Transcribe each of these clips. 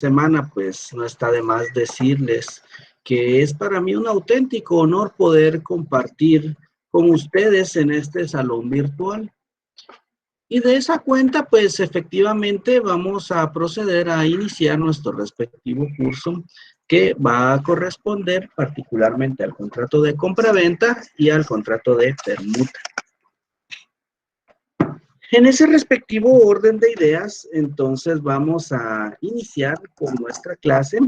semana, pues no está de más decirles que es para mí un auténtico honor poder compartir con ustedes en este salón virtual. Y de esa cuenta, pues efectivamente vamos a proceder a iniciar nuestro respectivo curso que va a corresponder particularmente al contrato de compraventa y al contrato de permuta. En ese respectivo orden de ideas, entonces vamos a iniciar con nuestra clase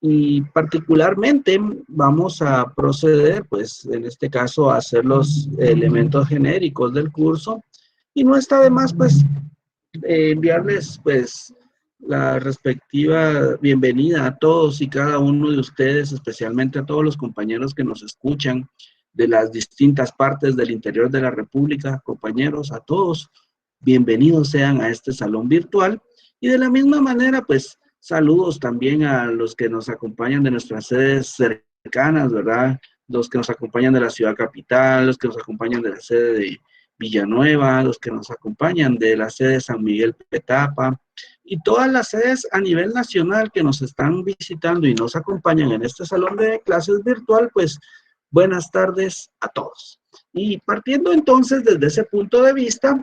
y particularmente vamos a proceder, pues en este caso, a hacer los elementos genéricos del curso y no está de más, pues, enviarles, pues, la respectiva bienvenida a todos y cada uno de ustedes, especialmente a todos los compañeros que nos escuchan de las distintas partes del interior de la República. Compañeros, a todos, bienvenidos sean a este salón virtual. Y de la misma manera, pues, saludos también a los que nos acompañan de nuestras sedes cercanas, ¿verdad? Los que nos acompañan de la ciudad capital, los que nos acompañan de la sede de Villanueva, los que nos acompañan de la sede de San Miguel Petapa, y todas las sedes a nivel nacional que nos están visitando y nos acompañan en este salón de clases virtual, pues buenas tardes a todos. Y partiendo entonces desde ese punto de vista,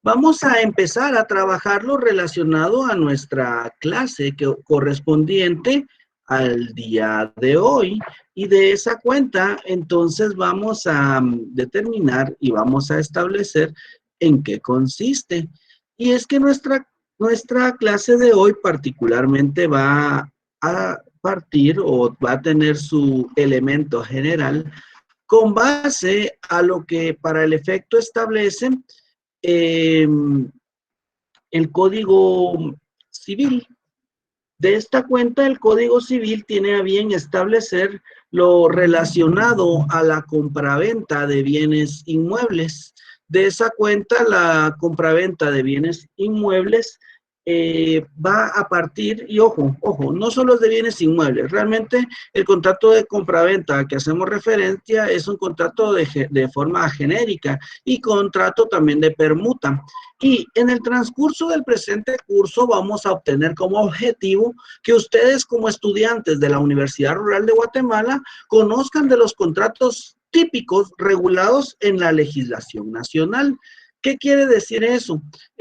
vamos a empezar a trabajar lo relacionado a nuestra clase correspondiente al día de hoy. Y de esa cuenta, entonces vamos a determinar y vamos a establecer en qué consiste. Y es que nuestra clase de hoy particularmente va a partir o va a tener su elemento general con base a lo que para el efecto establece el Código Civil. De esta cuenta, el Código Civil tiene a bien establecer lo relacionado a la compraventa de bienes inmuebles. De esa cuenta, la compraventa de bienes inmuebles va a partir, y ojo, no solo es de bienes inmuebles, realmente el contrato de compraventa al que hacemos referencia es un contrato de forma genérica y contrato también de permuta. Y en el transcurso del presente curso vamos a obtener como objetivo que ustedes como estudiantes de la Universidad Rural de Guatemala conozcan de los contratos típicos regulados en la legislación nacional. ¿Qué quiere decir eso?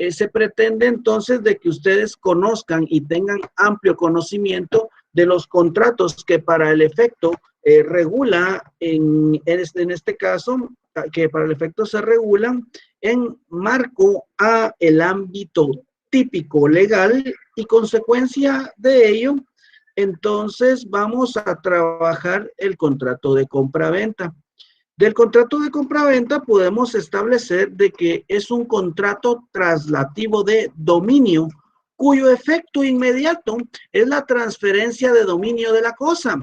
Se pretende entonces de que ustedes conozcan y tengan amplio conocimiento de los contratos que para el efecto regula, en este caso, que para el efecto se regulan en marco a el ámbito típico legal y consecuencia de ello, entonces vamos a trabajar el contrato de compraventa. Del contrato de compraventa podemos establecer de que es un contrato traslativo de dominio, cuyo efecto inmediato es la transferencia de dominio de la cosa.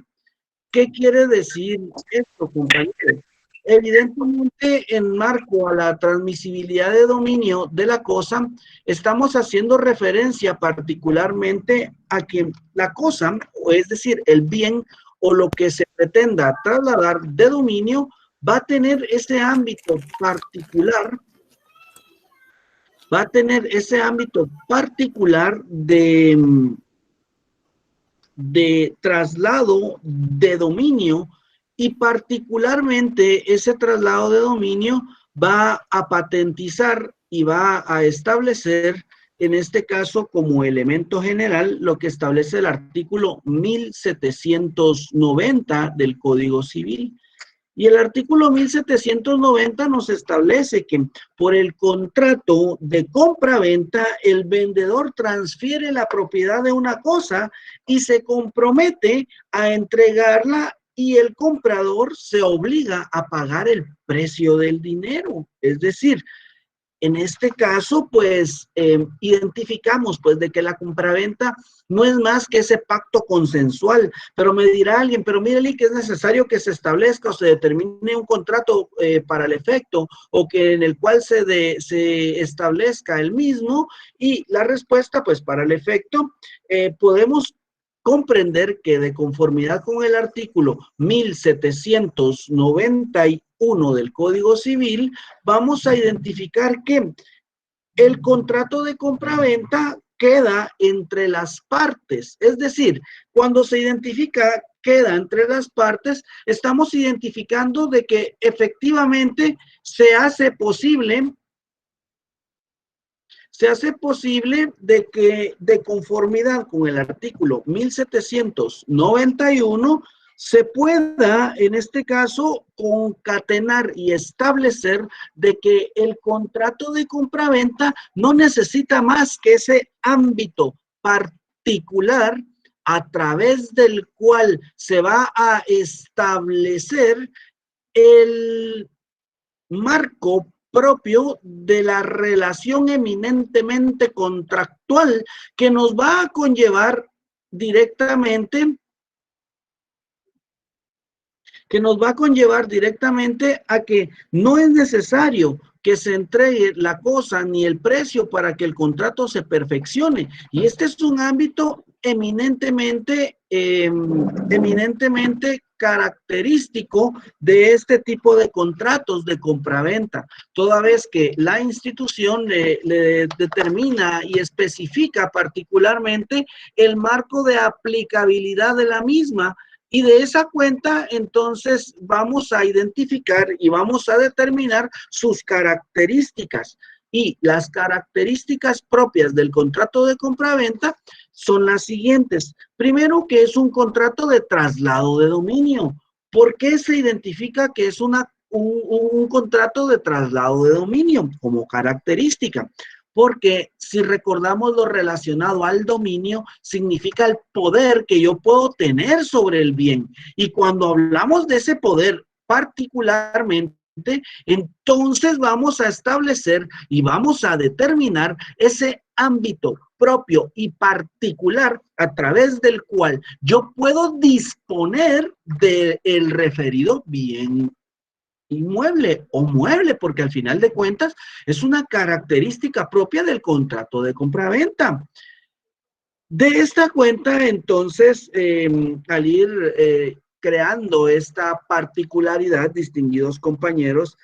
¿Qué quiere decir esto, compañeros? Evidentemente, en marco a la transmisibilidad de dominio de la cosa, estamos haciendo referencia particularmente a que la cosa, o es decir, el bien o lo que se pretenda trasladar de dominio, va a tener ese ámbito particular, de traslado de dominio, y particularmente ese traslado de dominio va a patentizar y va a establecer, en este caso como elemento general, lo que establece el artículo 1790 del Código Civil. Y el artículo 1790 nos establece que por el contrato de compra-venta, el vendedor transfiere la propiedad de una cosa y se compromete a entregarla, y el comprador se obliga a pagar el precio del dinero. Es decir, en este caso, pues, identificamos, pues, de que la compraventa no es más que ese pacto consensual. Pero me dirá alguien, pero mírale que es necesario que se establezca o se determine un contrato para el efecto, o que en el cual se establezca el mismo. Y la respuesta, pues, para el efecto, podemos comprender que de conformidad con el artículo 1791 del Código Civil, vamos a identificar que el contrato de compraventa queda entre las partes. Es decir, cuando se identifica queda entre las partes, estamos identificando de que efectivamente se hace posible de que, de conformidad con el artículo 1791, se pueda, en este caso, concatenar y establecer de que el contrato de compraventa no necesita más que ese ámbito particular a través del cual se va a establecer el marco propio de la relación eminentemente contractual que nos va a conllevar directamente a que no es necesario que se entregue la cosa ni el precio para que el contrato se perfeccione. Y este es un ámbito eminentemente característico de este tipo de contratos de compraventa, toda vez que la institución le determina y especifica particularmente el marco de aplicabilidad de la misma. Y de esa cuenta, entonces, vamos a identificar y vamos a determinar sus características. Y las características propias del contrato de compraventa son las siguientes. Primero, que es un contrato de traslado de dominio. ¿Por qué se identifica que es un contrato de traslado de dominio como característica? Porque si recordamos lo relacionado al dominio, significa el poder que yo puedo tener sobre el bien. Y cuando hablamos de ese poder particularmente, entonces vamos a establecer y vamos a determinar ese ámbito propio y particular a través del cual yo puedo disponer del referido bien inmueble o mueble, porque al final de cuentas es una característica propia del contrato de compraventa. De esta cuenta, entonces, al ir creando esta particularidad, distinguidos compañeros,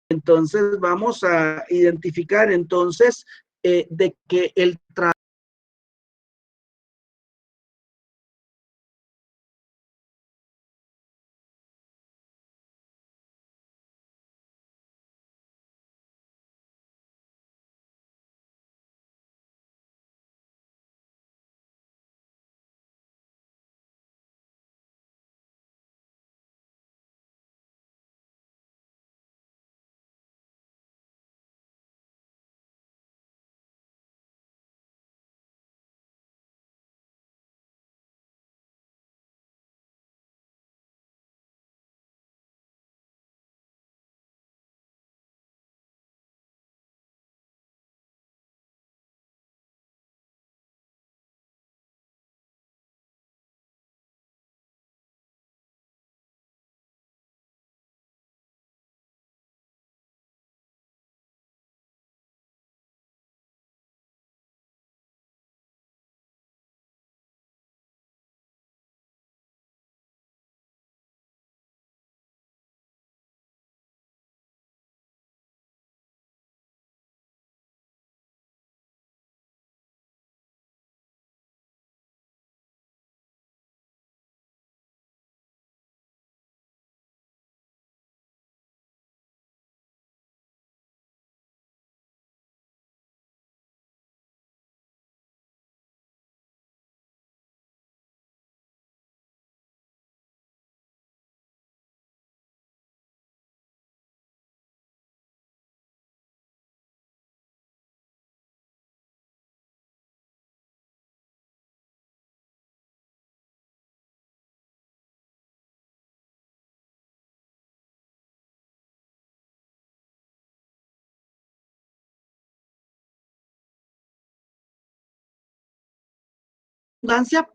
entonces vamos a identificar entonces de que el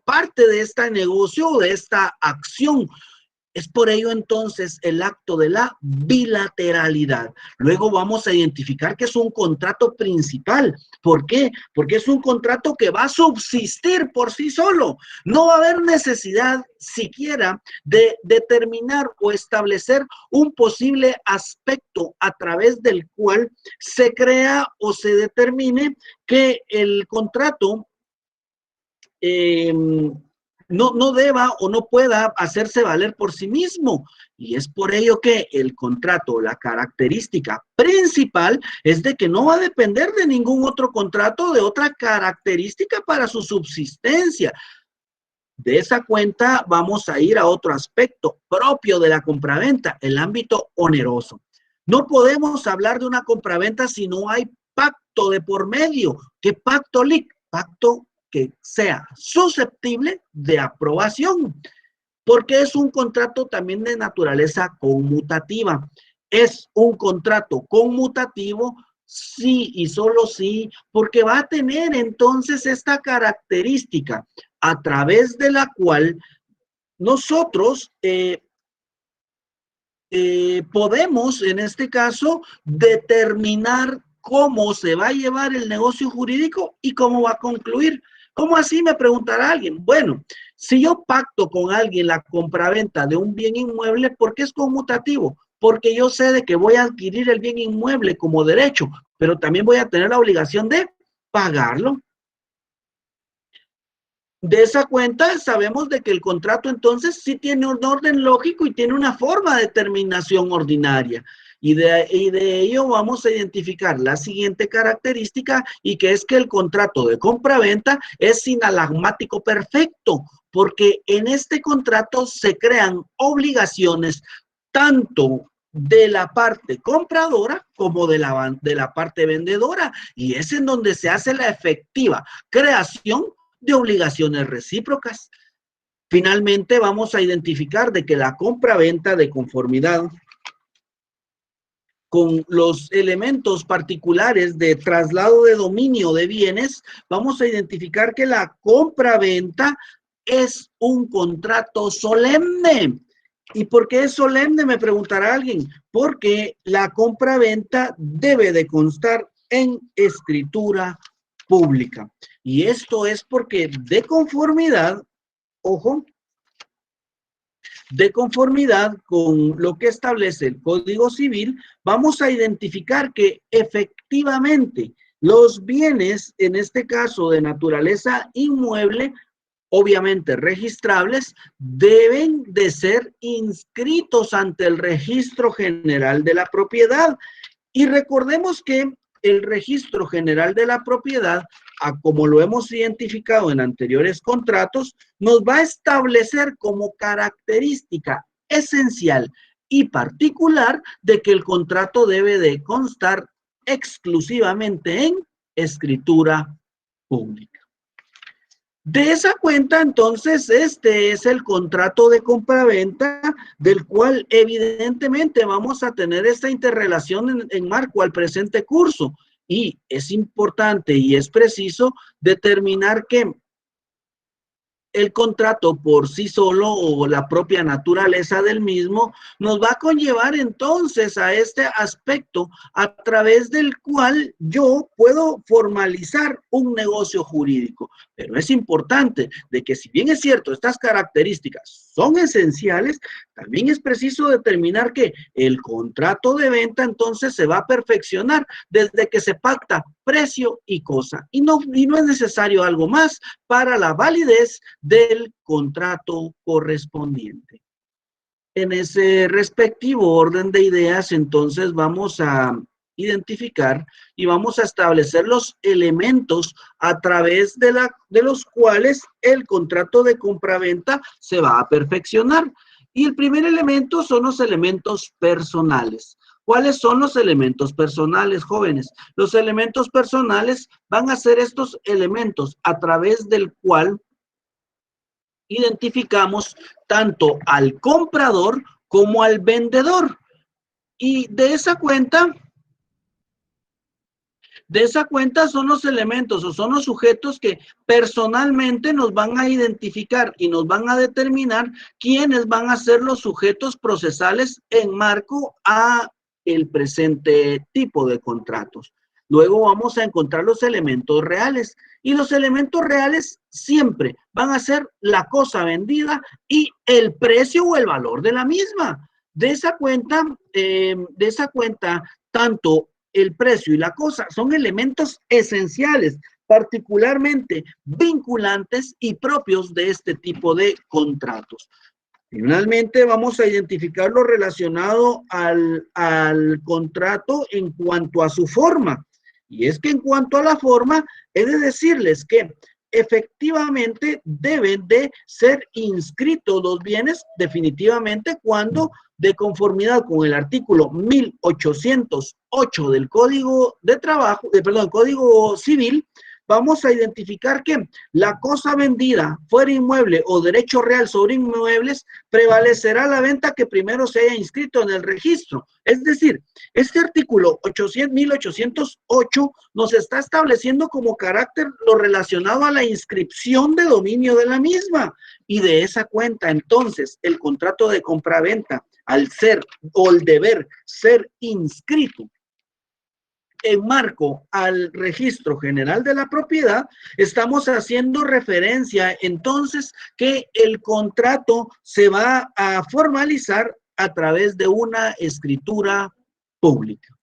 parte de este negocio o de esta acción Es por ello entonces el acto de la bilateralidad. Luego vamos a identificar que es un contrato principal. ¿Por qué? Porque es un contrato que va a subsistir por sí solo. No va a haber necesidad siquiera de determinar o establecer un posible aspecto a través del cual se crea o se determine que el contrato no deba o no pueda hacerse valer por sí mismo. Y es por ello que el contrato, la característica principal es de que no va a depender de ningún otro contrato, de otra característica para su subsistencia. De esa cuenta vamos a ir a otro aspecto propio de la compraventa, el ámbito oneroso. No podemos hablar de una compraventa si no hay pacto de por medio. ¿Qué pacto, Lic? Pacto que sea susceptible de aprobación, porque es un contrato también de naturaleza conmutativa. Es un contrato conmutativo sí y solo sí, porque va a tener entonces esta característica a través de la cual nosotros podemos, en este caso, determinar cómo se va a llevar el negocio jurídico y cómo va a concluir. ¿Cómo así? Me preguntará alguien. Bueno, si yo pacto con alguien la compraventa de un bien inmueble, ¿por qué es conmutativo? Porque yo sé de que voy a adquirir el bien inmueble como derecho, pero también voy a tener la obligación de pagarlo. De esa cuenta sabemos de que el contrato entonces sí tiene un orden lógico y tiene una forma de terminación ordinaria. Y de ello vamos a identificar la siguiente característica, y que es que el contrato de compra-venta es sinalagmático perfecto, porque en este contrato se crean obligaciones tanto de la parte compradora como de la parte vendedora, y es en donde se hace la efectiva creación de obligaciones recíprocas. Finalmente, vamos a identificar de que la compra-venta de conformidad con los elementos particulares de traslado de dominio de bienes, vamos a identificar que la compra-venta es un contrato solemne. ¿Y por qué es solemne? Me preguntará alguien. Porque la compra-venta debe de constar en escritura pública. Y esto es porque de conformidad, ojo, de conformidad con lo que establece el Código Civil, vamos a identificar que efectivamente los bienes, en este caso de naturaleza inmueble, obviamente registrables, deben de ser inscritos ante el Registro General de la Propiedad. Y recordemos que el Registro General de la Propiedad, como lo hemos identificado en anteriores contratos, nos va a establecer como característica esencial y particular de que el contrato debe de constar exclusivamente en escritura pública. De esa cuenta, entonces, este es el contrato de compraventa, del cual evidentemente vamos a tener esta interrelación en marco al presente curso. Y es importante y es preciso determinar que el contrato por sí solo o la propia naturaleza del mismo nos va a conllevar entonces a este aspecto a través del cual yo puedo formalizar un negocio jurídico. Pero es importante de que, si bien es cierto, estas características son esenciales, también es preciso determinar que el contrato de venta entonces se va a perfeccionar desde que se pacta precio y cosa. Y no es necesario algo más para la validez del contrato correspondiente. En ese respectivo orden de ideas, entonces vamos a identificar y vamos a establecer los elementos a través de los cuales el contrato de compraventa se va a perfeccionar. Y el primer elemento son los elementos personales. ¿Cuáles son los elementos personales, jóvenes? Los elementos personales van a ser estos elementos a través del cual identificamos tanto al comprador como al vendedor. Y de esa cuenta De esa cuenta son los elementos o son los sujetos que personalmente nos van a identificar y nos van a determinar quiénes van a ser los sujetos procesales en marco a el presente tipo de contratos. Luego vamos a encontrar los elementos reales y los elementos reales siempre van a ser la cosa vendida y el precio o el valor de la misma. De esa cuenta, tanto el precio y la cosa son elementos esenciales, particularmente vinculantes y propios de este tipo de contratos. Finalmente, vamos a identificar lo relacionado al contrato en cuanto a su forma. Y es que en cuanto a la forma, he de decirles que efectivamente deben de ser inscritos los bienes definitivamente cuando, de conformidad con el artículo 1808 del Código de Trabajo, perdón, Código Civil, vamos a identificar que la cosa vendida fuera inmueble o derecho real sobre inmuebles prevalecerá la venta que primero se haya inscrito en el registro. Es decir, este artículo 1808 nos está estableciendo como carácter lo relacionado a la inscripción de dominio de la misma. Y de esa cuenta, entonces, el contrato de compraventa, al ser o el deber ser inscrito en marco al registro general de la propiedad, estamos haciendo referencia entonces que el contrato se va a formalizar a través de una escritura pública.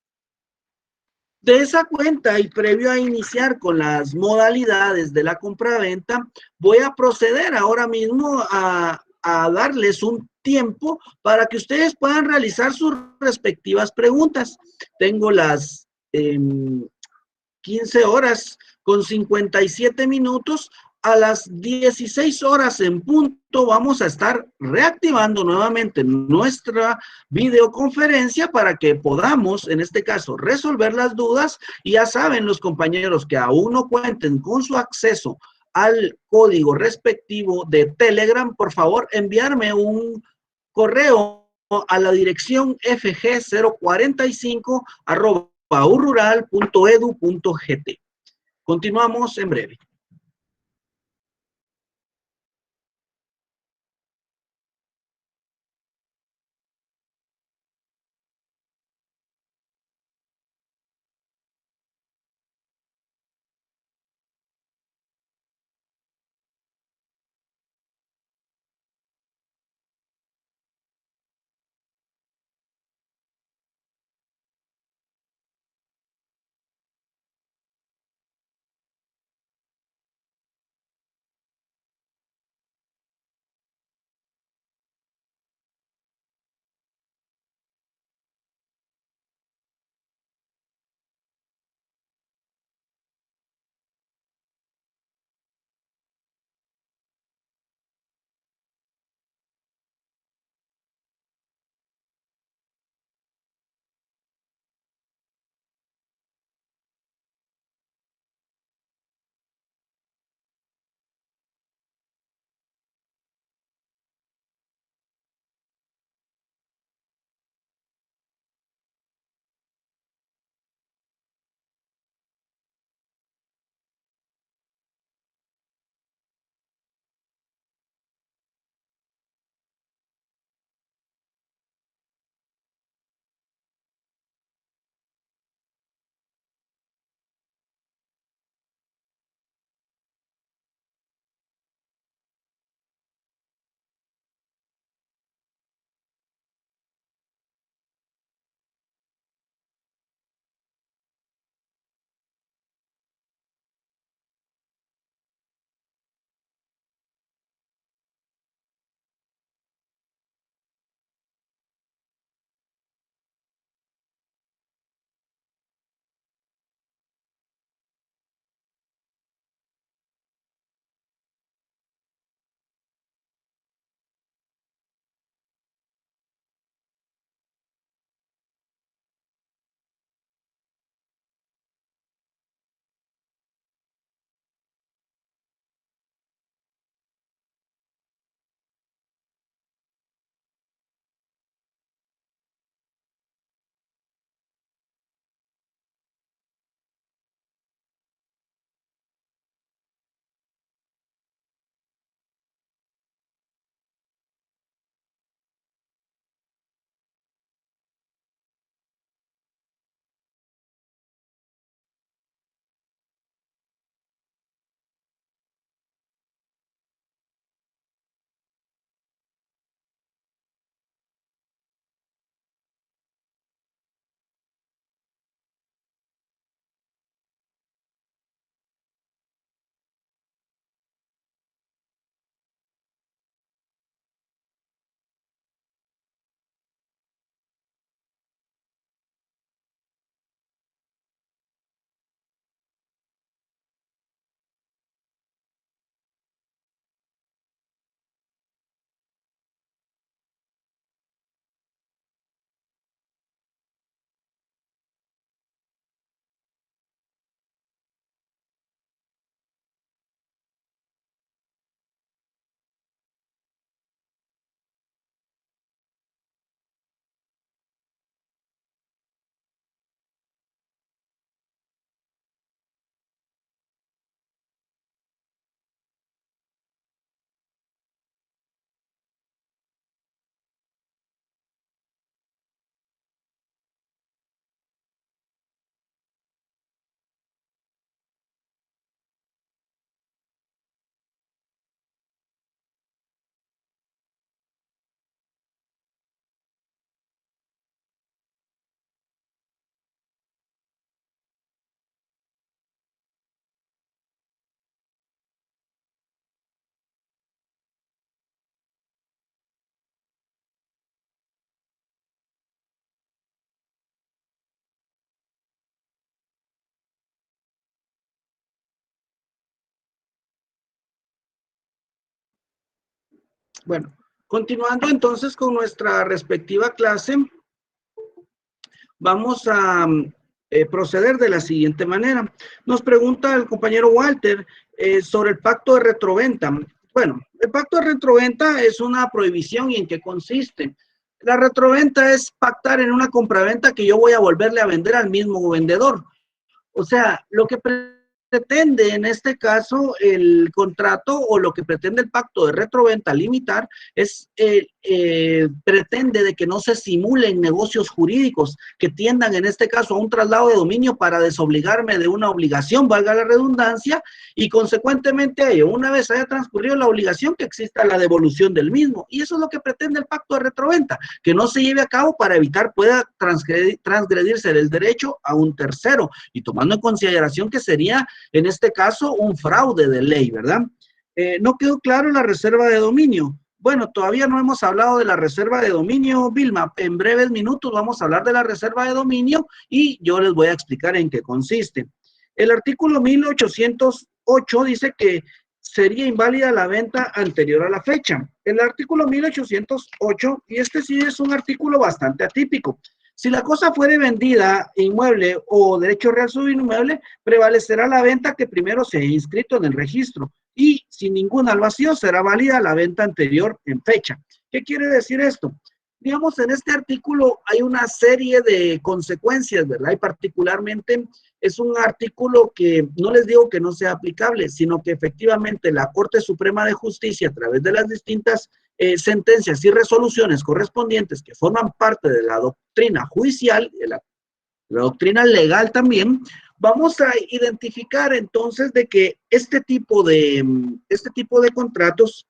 De esa cuenta y previo a iniciar con las modalidades de la compraventa, voy a proceder ahora mismo a darles un tiempo para que ustedes puedan realizar sus respectivas preguntas. Tengo las 15 horas con 57 minutos. A las 16 horas en punto vamos a estar reactivando nuevamente nuestra videoconferencia para que podamos, en este caso, resolver las dudas. Y ya saben los compañeros que aún no cuenten con su acceso al código respectivo de Telegram, por favor, enviarme un correo a la dirección fg045@paurural.edu.gt. Continuamos en breve. Bueno, continuando entonces con nuestra respectiva clase, vamos a proceder de la siguiente manera. Nos pregunta el compañero Walter sobre el pacto de retroventa. Bueno, el pacto de retroventa es una prohibición. ¿Y en qué consiste? La retroventa es pactar en una compraventa que yo voy a volverle a vender al mismo vendedor. O sea, lo que pretende en este caso el contrato o lo que pretende el pacto de retroventa limitar es, pretende de que no se simulen negocios jurídicos que tiendan en este caso a un traslado de dominio para desobligarme de una obligación, valga la redundancia, y consecuentemente a ello, una vez haya transcurrido la obligación, que exista la devolución del mismo. Y eso es lo que pretende el pacto de retroventa, que no se lleve a cabo para evitar pueda transgredirse el derecho a un tercero, y tomando en consideración que sería en este caso un fraude de ley, ¿verdad? No quedó claro la reserva de dominio. Bueno, todavía no hemos hablado de la reserva de dominio, Vilma. En breves minutos vamos a hablar de la reserva de dominio y yo les voy a explicar en qué consiste. El artículo 1808 dice que sería inválida la venta anterior a la fecha. El artículo 1808, y este sí es un artículo bastante atípico. Si la cosa fuere vendida inmueble o derecho real sobre inmueble, prevalecerá la venta que primero se haya inscrito en el registro y sin ningún vacío será válida la venta anterior en fecha. ¿Qué quiere decir esto? Digamos, en este artículo hay una serie de consecuencias, ¿verdad? Y particularmente es un artículo que no les digo que no sea aplicable, sino que efectivamente la Corte Suprema de Justicia, a través de las distintas sentencias y resoluciones correspondientes que forman parte de la doctrina judicial, de la doctrina legal también, vamos a identificar entonces de que este tipo de contratos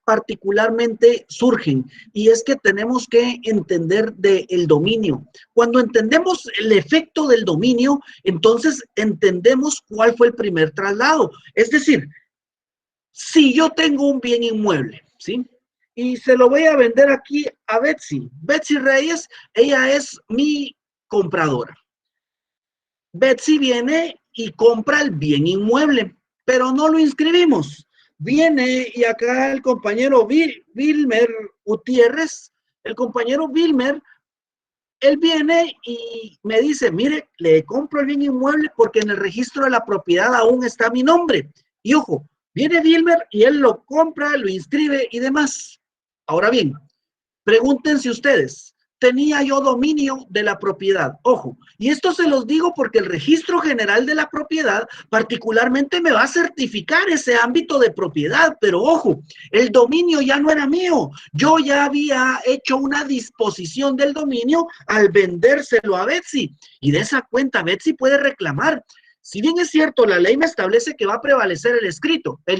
particularmente surgen, y es que tenemos que entender del dominio. Cuando entendemos el efecto del dominio, entonces entendemos cuál fue el primer traslado. Es decir, si yo tengo un bien inmueble, ¿sí? Y se lo voy a vender aquí a Betsy. Betsy Reyes, ella es mi compradora. Betsy viene y compra el bien inmueble, pero no lo inscribimos. Viene y acá el compañero Wilmer Gutiérrez, el compañero Wilmer, él viene y me dice, mire, le compro el bien inmueble porque en el registro de la propiedad aún está mi nombre. Y ojo, viene Wilmer y él lo compra, lo inscribe y demás. Ahora bien, pregúntense ustedes, ¿tenía yo dominio de la propiedad? Ojo, y esto se los digo porque el registro general de la propiedad particularmente me va a certificar ese ámbito de propiedad, pero ojo, el dominio ya no era mío. Yo ya había hecho una disposición del dominio al vendérselo a Betsy, y de esa cuenta Betsy puede reclamar. Si bien es cierto, la ley me establece que va a prevalecer el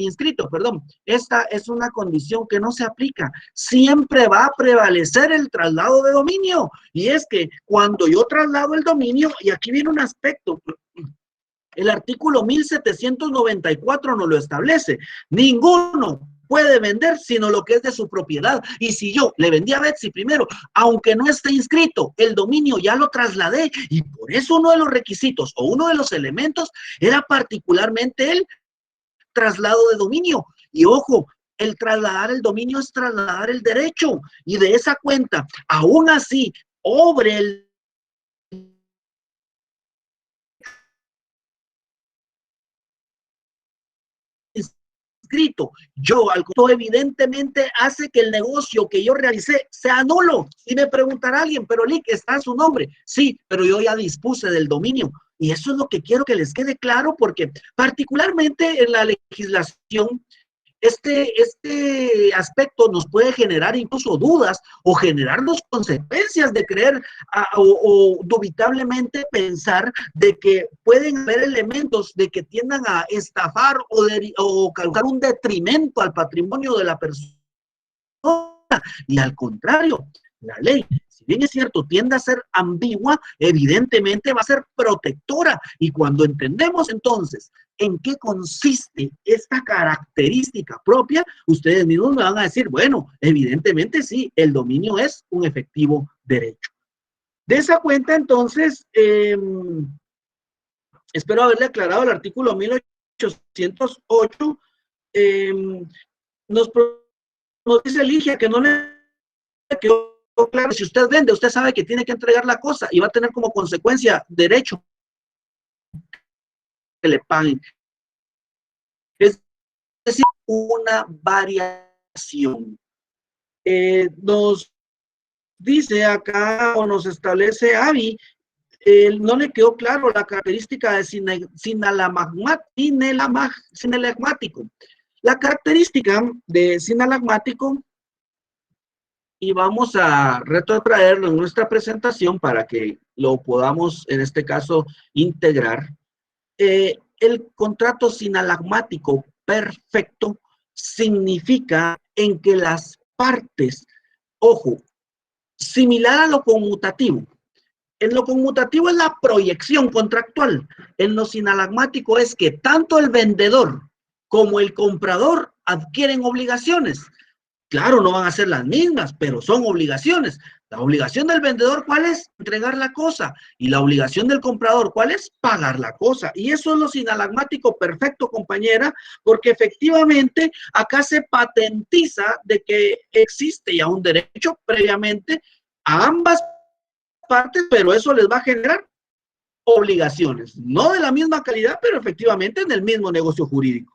inscrito, perdón. Esta es una condición que no se aplica. Siempre va a prevalecer el traslado de dominio. Y es que cuando yo traslado el dominio, y aquí viene un aspecto, el artículo 1794 nos lo establece. Ninguno puede vender sino lo que es de su propiedad. Y si yo le vendí a Betsy primero, aunque no esté inscrito, el dominio ya lo trasladé, y por eso uno de los requisitos o uno de los elementos era particularmente el traslado de dominio. Y ojo, el trasladar el dominio es trasladar el derecho, y de esa cuenta, aún así, obre el inscrito, yo al evidentemente hace que el negocio que yo realicé sea nulo. Y me preguntará alguien, pero Lick, está su nombre. Sí, pero yo ya dispuse del dominio. Y eso es lo que quiero que les quede claro, porque particularmente en la legislación, este aspecto nos puede generar incluso dudas o generarnos consecuencias de creer o dubitablemente pensar de que pueden haber elementos de que tiendan a estafar o causar un detrimento al patrimonio de la persona. Y al contrario, la ley, si bien es cierto, tiende a ser ambigua, evidentemente va a ser protectora. Y cuando entendemos entonces en qué consiste esta característica propia, ustedes mismos me van a decir, bueno, evidentemente sí, el dominio es un efectivo derecho. De esa cuenta, entonces, espero haberle aclarado el artículo 1808. nos dice Ligia que no le quedó claro. Si usted vende, usted sabe que tiene que entregar la cosa y va a tener como consecuencia derecho que le paguen. Es decir, una variación. Nos dice acá o nos establece Avi, no le quedó claro la característica de sinalagmático. La característica de sinalagmático, y vamos a retrotraerlo en nuestra presentación para que lo podamos, en este caso, integrar. El contrato sinalagmático perfecto significa en que las partes, ojo, similar a lo conmutativo. En lo conmutativo es la proyección contractual. En lo sinalagmático es que tanto el vendedor como el comprador adquieren obligaciones. Claro, no van a ser las mismas, pero son obligaciones. La obligación del vendedor, ¿cuál es? Entregar la cosa. Y la obligación del comprador, ¿cuál es? Pagar la cosa. Y eso es lo sinalagmático perfecto, compañera, porque efectivamente acá se patentiza de que existe ya un derecho previamente a ambas partes, pero eso les va a generar obligaciones. No de la misma calidad, pero efectivamente en el mismo negocio jurídico.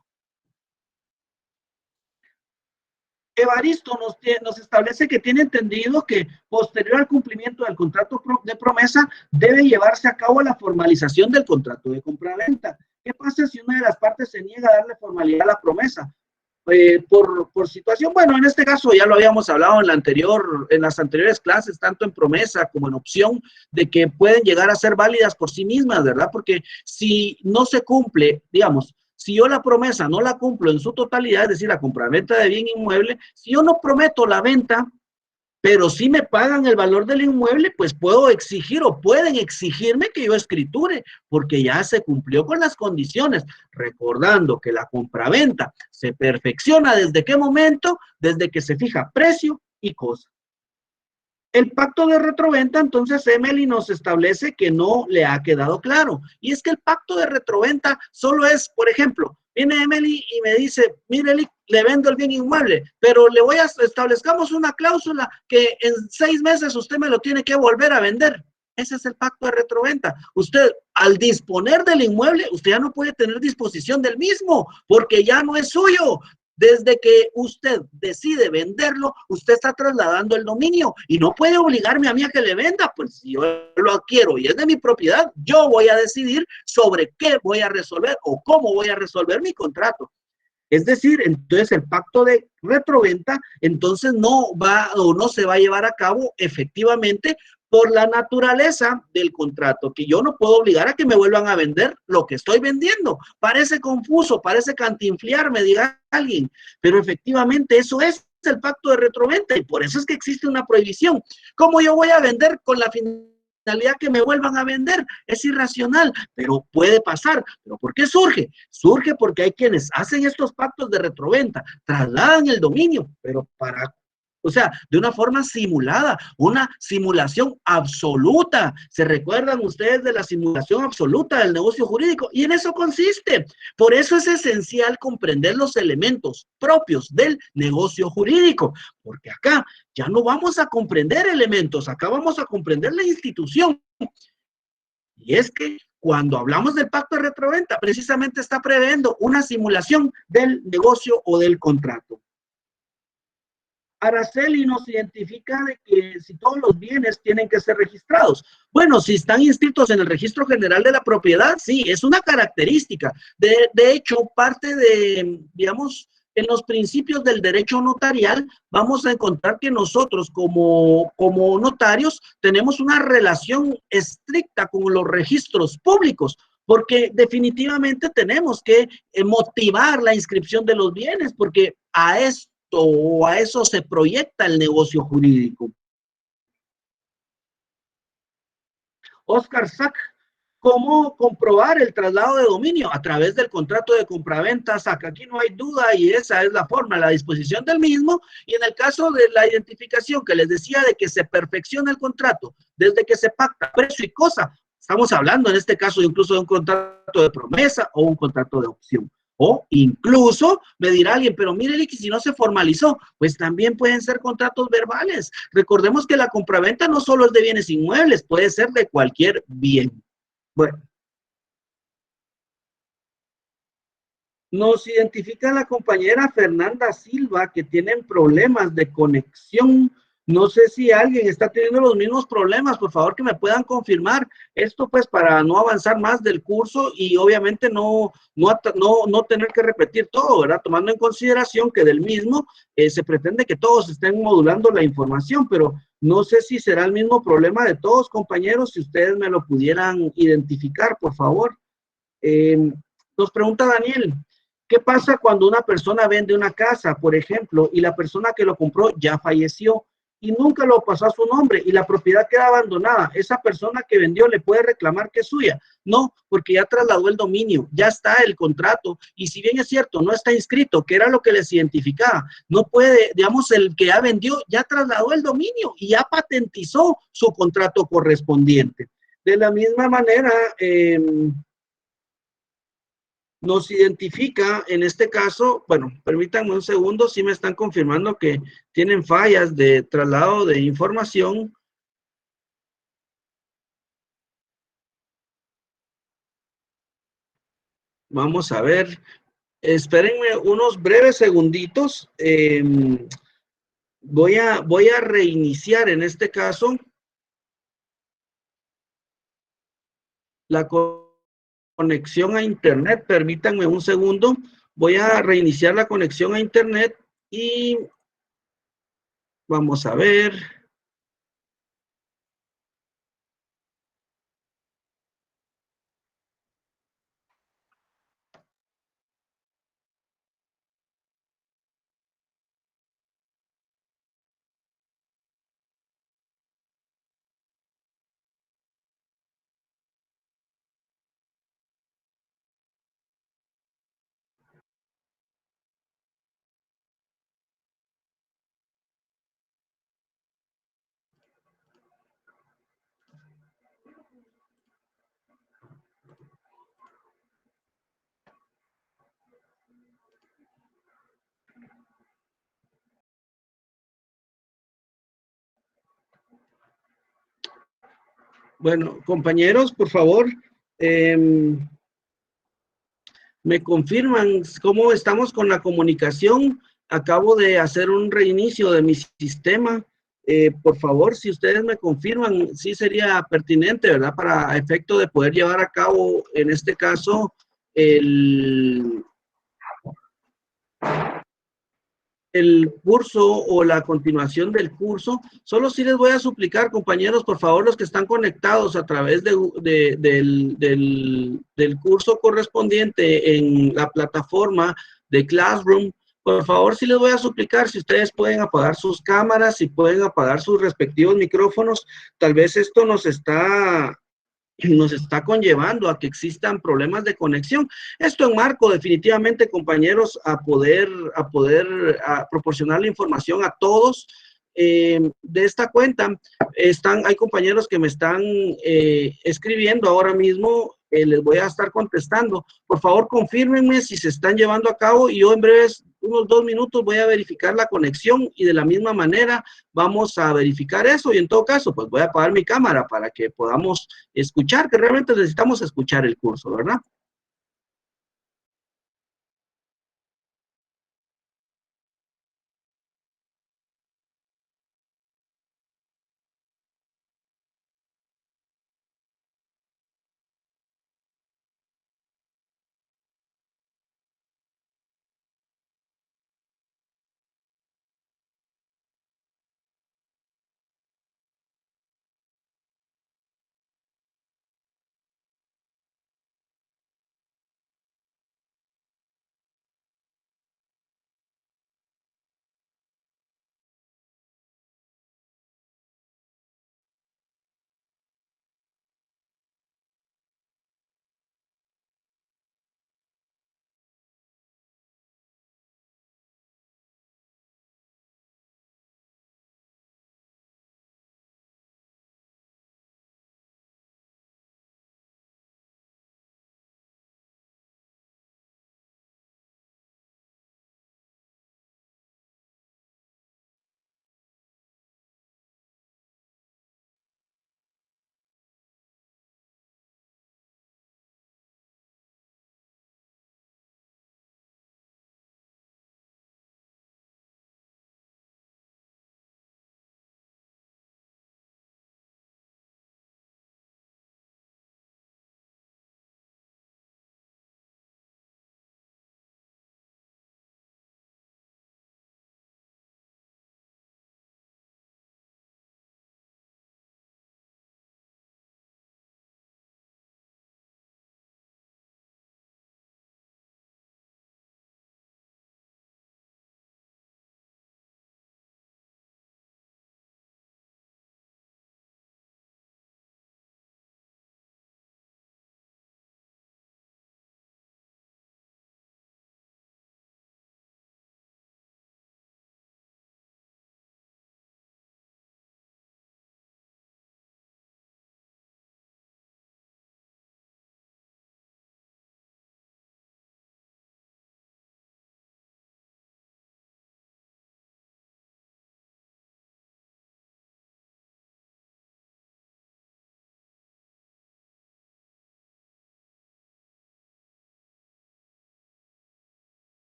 Evaristo nos establece que tiene entendido que posterior al cumplimiento del contrato de promesa debe llevarse a cabo la formalización del contrato de compraventa. ¿Qué pasa si una de las partes se niega a darle formalidad a la promesa? Por situación, bueno, en este caso ya lo habíamos hablado en las anteriores clases, tanto en promesa como en opción, de que pueden llegar a ser válidas por sí mismas, ¿verdad? Porque si no se cumple, digamos, si yo la promesa no la cumplo en su totalidad, es decir, la compraventa de bien inmueble, si yo no prometo la venta, pero si me pagan el valor del inmueble, pues puedo exigir o pueden exigirme que yo escriture, porque ya se cumplió con las condiciones. Recordando que la compraventa se perfecciona ¿desde qué momento? Desde que se fija precio y cosa. El pacto de retroventa, entonces Emily nos establece que no le ha quedado claro. Y es que el pacto de retroventa solo es, por ejemplo, viene Emily y me dice, mire, le vendo el bien inmueble, pero le voy a establezcamos una cláusula que en 6 meses usted me lo tiene que volver a vender. Ese es el pacto de retroventa. Usted, al disponer del inmueble, usted ya no puede tener disposición del mismo, porque ya no es suyo. Desde que usted decide venderlo, usted está trasladando el dominio y no puede obligarme a mí a que le venda. Pues si yo lo adquiero y es de mi propiedad, yo voy a decidir sobre qué voy a resolver o cómo voy a resolver mi contrato. Es decir, entonces el pacto de retroventa entonces no va o no se va a llevar a cabo efectivamente por la naturaleza del contrato, que yo no puedo obligar a que me vuelvan a vender lo que estoy vendiendo. Parece confuso, parece cantinfliar, me diga alguien, pero efectivamente eso es el pacto de retroventa y por eso es que existe una prohibición. ¿Cómo yo voy a vender con la finalidad que me vuelvan a vender? Es irracional, pero puede pasar. ¿Pero por qué surge? Surge porque hay quienes hacen estos pactos de retroventa, trasladan el dominio, pero para, o sea, de una forma simulada, una simulación absoluta. ¿Se recuerdan ustedes de la simulación absoluta del negocio jurídico? Y en eso consiste. Por eso es esencial comprender los elementos propios del negocio jurídico, porque acá ya no vamos a comprender elementos, acá vamos a comprender la institución. Y es que cuando hablamos del pacto de retroventa, precisamente está previendo una simulación del negocio o del contrato. Araceli nos identifica de que si todos los bienes tienen que ser registrados. Bueno, si están inscritos en el Registro General de la Propiedad, sí, es una característica. De hecho, parte de, digamos, en los principios del derecho notarial, vamos a encontrar que nosotros como notarios tenemos una relación estricta con los registros públicos, porque definitivamente tenemos que motivar la inscripción de los bienes, porque a esto o a eso se proyecta el negocio jurídico. Oscar Sack, ¿cómo comprobar el traslado de dominio? A través del contrato de compraventa, Sack. Aquí no hay duda y esa es la forma, la disposición del mismo. Y en el caso de la identificación que les decía de que se perfecciona el contrato, desde que se pacta precio y cosa, estamos hablando en este caso incluso de un contrato de promesa o un contrato de opción. O incluso me dirá alguien, pero mire, Licky, si no se formalizó, pues también pueden ser contratos verbales. Recordemos que la compraventa no solo es de bienes inmuebles, puede ser de cualquier bien. Bueno, nos identifica la compañera Fernanda Silva que tienen problemas de conexión. No sé si alguien está teniendo los mismos problemas, por favor que me puedan confirmar esto pues para no avanzar más del curso y obviamente no tener que repetir todo, ¿verdad? Tomando en consideración que del mismo se pretende que todos estén modulando la información, pero no sé si será el mismo problema de todos, compañeros, si ustedes me lo pudieran identificar, por favor. Nos pregunta Daniel, ¿qué pasa cuando una persona vende una casa, por ejemplo, y la persona que lo compró ya falleció y nunca lo pasó a su nombre y la propiedad queda abandonada? ¿Esa persona que vendió le puede reclamar que es suya? No, porque ya trasladó el dominio, ya está el contrato y si bien es cierto, no está inscrito, que era lo que les identificaba, no puede, digamos, el que ya vendió, ya trasladó el dominio y ya patentizó su contrato correspondiente. De la misma manera, nos identifica en este caso, bueno, permítanme un segundo, si me están confirmando que tienen fallas de traslado de información. Vamos a ver, espérenme unos breves segunditos. Voy a reiniciar en este caso la conexión a internet. Permítanme un segundo. Voy a reiniciar la conexión a internet y vamos a ver. Bueno, compañeros, por favor, me confirman cómo estamos con la comunicación. Acabo de hacer un reinicio de mi sistema. Por favor, si ustedes me confirman, sí sería pertinente, ¿verdad? Para efecto de poder llevar a cabo, en este caso, el, el curso o la continuación del curso. Solo sí les voy a suplicar, compañeros, por favor, los que están conectados a través del curso correspondiente en la plataforma de Classroom, por favor, sí les voy a suplicar si ustedes pueden apagar sus cámaras, si pueden apagar sus respectivos micrófonos. Tal vez esto nos está conllevando a que existan problemas de conexión. Esto en marco definitivamente, compañeros, a proporcionar la información a todos. De esta cuenta, hay compañeros que me están escribiendo ahora mismo, les voy a estar contestando. Por favor, confírmenme si se están llevando a cabo y yo en breves, unos 2 minutos, voy a verificar la conexión y de la misma manera vamos a verificar eso y en todo caso, pues voy a apagar mi cámara para que podamos escuchar, que realmente necesitamos escuchar el curso, ¿verdad?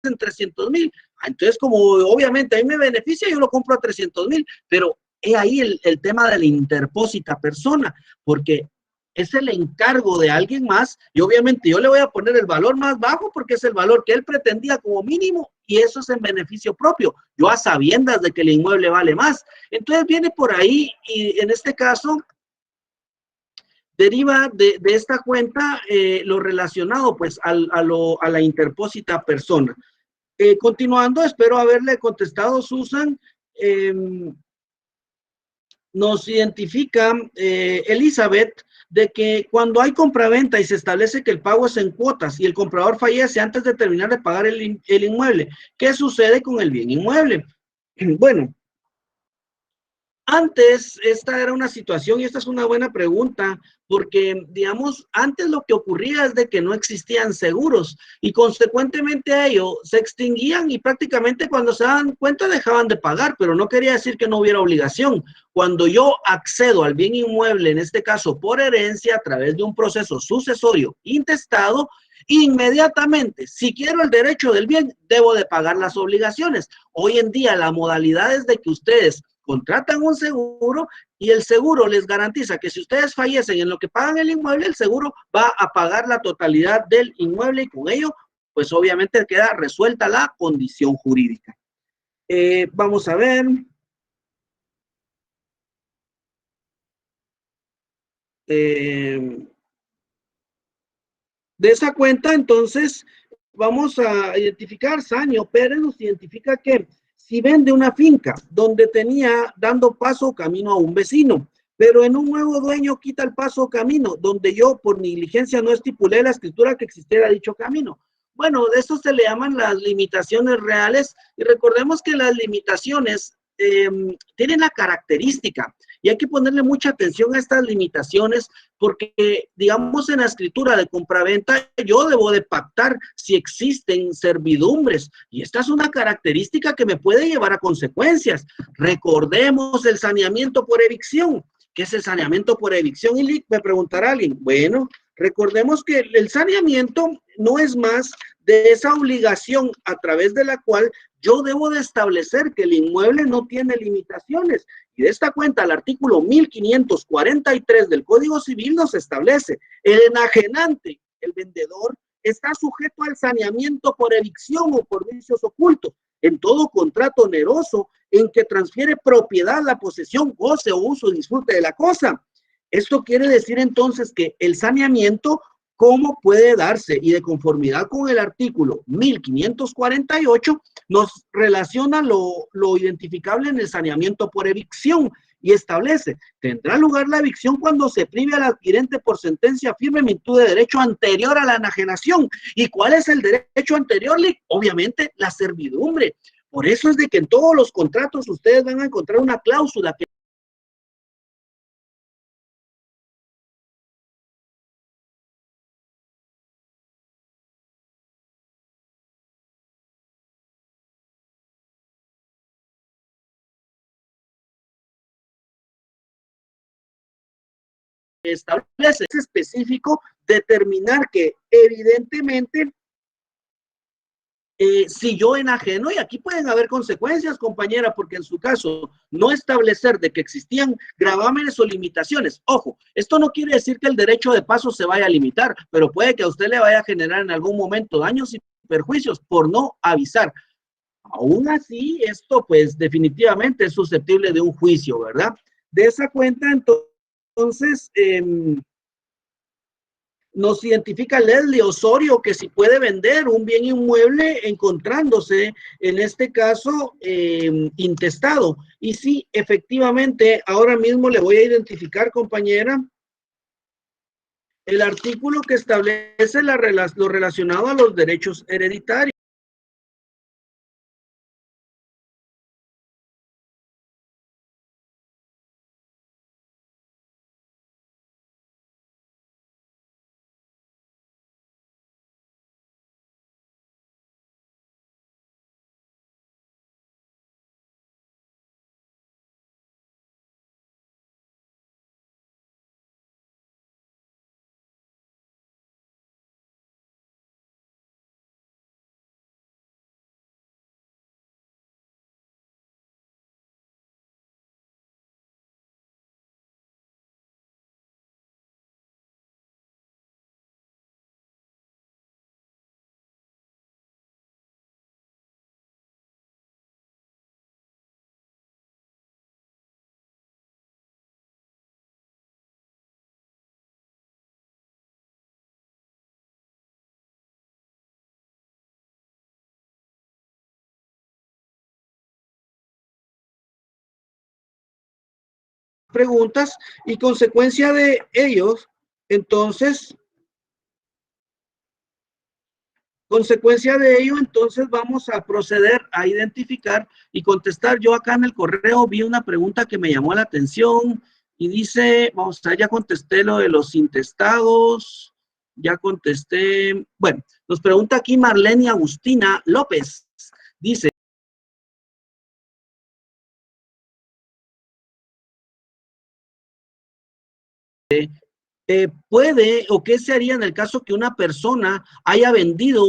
en 300,000. Entonces, como obviamente a mí me beneficia, yo lo compro a 300,000, pero he ahí el tema de la interpósita persona, porque es el encargo de alguien más y obviamente yo le voy a poner el valor más bajo porque es el valor que él pretendía como mínimo y eso es en beneficio propio, yo a sabiendas de que el inmueble vale más. Entonces viene por ahí y en este caso deriva de esta cuenta lo relacionado pues a la interpósita persona. Continuando, espero haberle contestado, Susan. Eh, Nos identifica Elizabeth de que cuando hay compraventa y se establece que el pago es en cuotas y el comprador fallece antes de terminar de pagar el inmueble, ¿qué sucede con el bien inmueble? Bueno, antes, esta era una situación y esta es una buena pregunta, porque, digamos, antes lo que ocurría es de que no existían seguros y consecuentemente a ello se extinguían y prácticamente cuando se dan cuenta dejaban de pagar, pero no quería decir que no hubiera obligación. Cuando yo accedo al bien inmueble, en este caso por herencia, a través de un proceso sucesorio intestado, inmediatamente, si quiero el derecho del bien, debo de pagar las obligaciones. Hoy en día la modalidad es de que ustedes contratan un seguro y el seguro les garantiza que si ustedes fallecen en lo que pagan el inmueble, el seguro va a pagar la totalidad del inmueble y con ello, pues obviamente queda resuelta la condición jurídica. Vamos a ver. De esa cuenta, entonces, vamos a identificar, Sanio Pérez nos identifica que si vende una finca donde tenía dando paso o camino a un vecino, pero en un nuevo dueño quita el paso o camino, donde yo por negligencia no estipulé la escritura que existiera dicho camino. Bueno, de eso se le llaman las limitaciones reales y recordemos que las limitaciones tienen la característica y hay que ponerle mucha atención a estas limitaciones porque, digamos, en la escritura de compraventa, yo debo de pactar si existen servidumbres, y esta es una característica que me puede llevar a consecuencias. Recordemos el saneamiento por evicción. ¿Qué es el saneamiento por evicción? Y me preguntará alguien. Bueno, recordemos que el saneamiento no es más de esa obligación a través de la cual yo debo de establecer que el inmueble no tiene limitaciones. Y de esta cuenta, el artículo 1543 del Código Civil nos establece, el enajenante, el vendedor, está sujeto al saneamiento por evicción o por vicios ocultos, en todo contrato oneroso en que transfiere propiedad, la posesión, goce o uso y disfrute de la cosa. Esto quiere decir entonces que el saneamiento, ¿cómo puede darse? Y de conformidad con el artículo 1548, nos relaciona lo identificable en el saneamiento por evicción y establece, tendrá lugar la evicción cuando se prive al adquirente por sentencia firme en virtud de derecho anterior a la enajenación. ¿Y cuál es el derecho anterior? Obviamente, la servidumbre. Por eso es de que en todos los contratos ustedes van a encontrar una cláusula que establece es específico determinar que evidentemente si yo enajeno, y aquí pueden haber consecuencias, compañera, porque en su caso no establecer de que existían gravámenes o limitaciones. Ojo, esto no quiere decir que el derecho de paso se vaya a limitar, pero puede que a usted le vaya a generar en algún momento daños y perjuicios por no avisar. Aún así, esto pues definitivamente es susceptible de un juicio, ¿verdad? De esa cuenta, entonces, nos identifica Leslie Osorio que si puede vender un bien inmueble encontrándose, en este caso, intestado. Y sí, efectivamente, ahora mismo le voy a identificar, compañera, el artículo que establece lo relacionado a los derechos hereditarios. preguntas y consecuencia de ellos, entonces, vamos a proceder a identificar y contestar. Yo acá en el correo vi una pregunta que me llamó la atención y dice, vamos a ver, ya contesté lo de los intestados, ya contesté. Bueno, nos pregunta aquí Marlene Agustina López. Dice, ¿puede o qué se haría en el caso que una persona haya vendido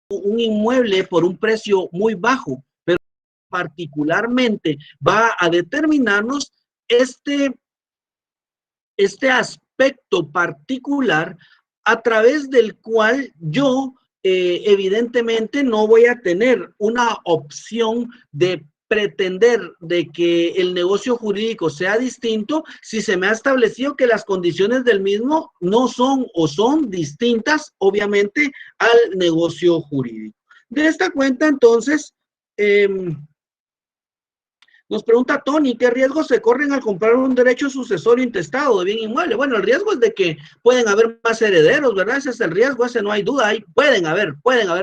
un inmueble por un precio muy bajo, pero particularmente va a determinarnos este aspecto particular a través del cual yo evidentemente no voy a tener una opción de pretender de que el negocio jurídico sea distinto si se me ha establecido que las condiciones del mismo no son o son distintas, obviamente, al negocio jurídico. De esta cuenta, entonces, nos pregunta Tony, ¿qué riesgos se corren al comprar un derecho sucesorio intestado de bien inmueble? Bueno, el riesgo es de que pueden haber más herederos, ¿verdad? Ese es el riesgo, ese no hay duda. Pueden haber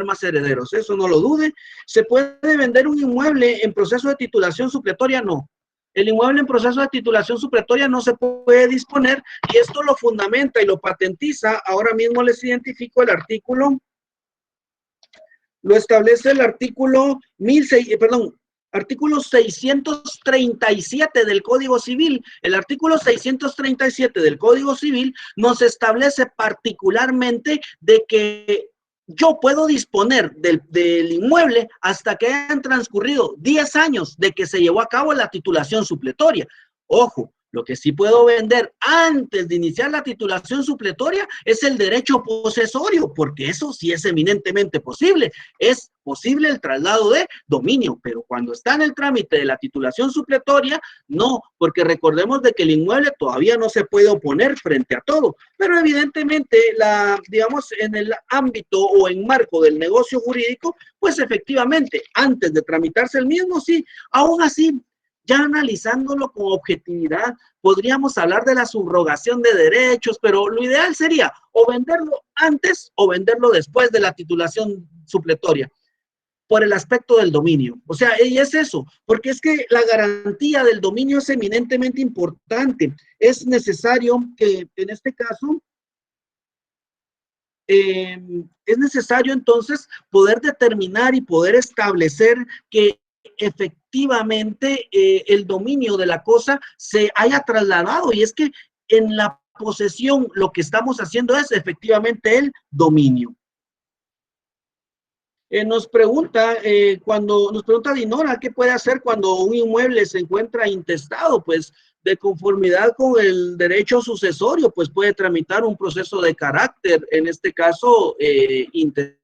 más herederos, eso no lo dude. ¿Se puede vender un inmueble en proceso de titulación supletoria? No. El inmueble en proceso de titulación supletoria no se puede disponer y esto lo fundamenta y lo patentiza. Ahora mismo les identifico el artículo. Lo establece el artículo artículo 637 del Código Civil. El artículo 637 del Código Civil nos establece particularmente de que yo puedo disponer del inmueble hasta que hayan transcurrido 10 años de que se llevó a cabo la titulación supletoria. Ojo, lo que sí puedo vender antes de iniciar la titulación supletoria es el derecho posesorio, porque eso sí es eminentemente posible. Es posible el traslado de dominio, pero cuando está en el trámite de la titulación supletoria, no, porque recordemos de que el inmueble todavía no se puede oponer frente a todo, pero evidentemente, digamos, en el ámbito o en marco del negocio jurídico, pues efectivamente, antes de tramitarse el mismo, sí, aún así, ya analizándolo con objetividad, podríamos hablar de la subrogación de derechos, pero lo ideal sería o venderlo antes o venderlo después de la titulación supletoria, por el aspecto del dominio. O sea, y es eso, porque es que la garantía del dominio es eminentemente importante. Es necesario que, en este caso, es necesario entonces poder determinar y poder establecer que efectivamente el dominio de la cosa se haya trasladado, y es que en la posesión lo que estamos haciendo es efectivamente el dominio. Nos pregunta Dinora, ¿qué puede hacer cuando un inmueble se encuentra intestado? Pues De conformidad con el derecho sucesorio, pues puede tramitar un proceso de carácter, en este caso, intestado,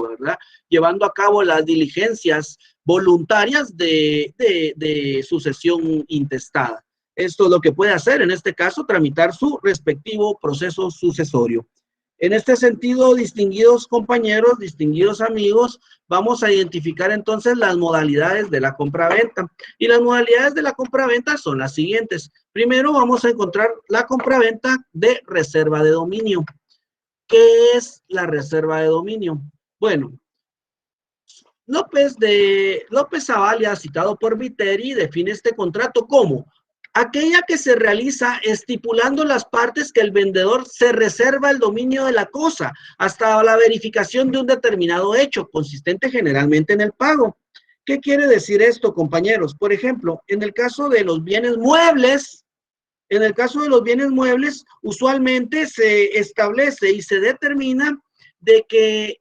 ¿verdad? Llevando a cabo las diligencias voluntarias de sucesión intestada. Esto es lo que puede hacer, en este caso, tramitar su respectivo proceso sucesorio. En este sentido, distinguidos compañeros, distinguidos amigos, vamos a identificar entonces las modalidades de la compraventa. Y las modalidades de la compraventa son las siguientes. Primero vamos a encontrar la compraventa de reserva de dominio. ¿Qué es la reserva de dominio? Bueno, López Zavala, citado por Viteri, define este contrato como aquella que se realiza estipulando las partes que el vendedor se reserva el dominio de la cosa hasta la verificación de un determinado hecho, consistente generalmente en el pago. ¿Qué quiere decir esto, compañeros? Por ejemplo, en el caso de los bienes muebles, usualmente se establece y se determina de que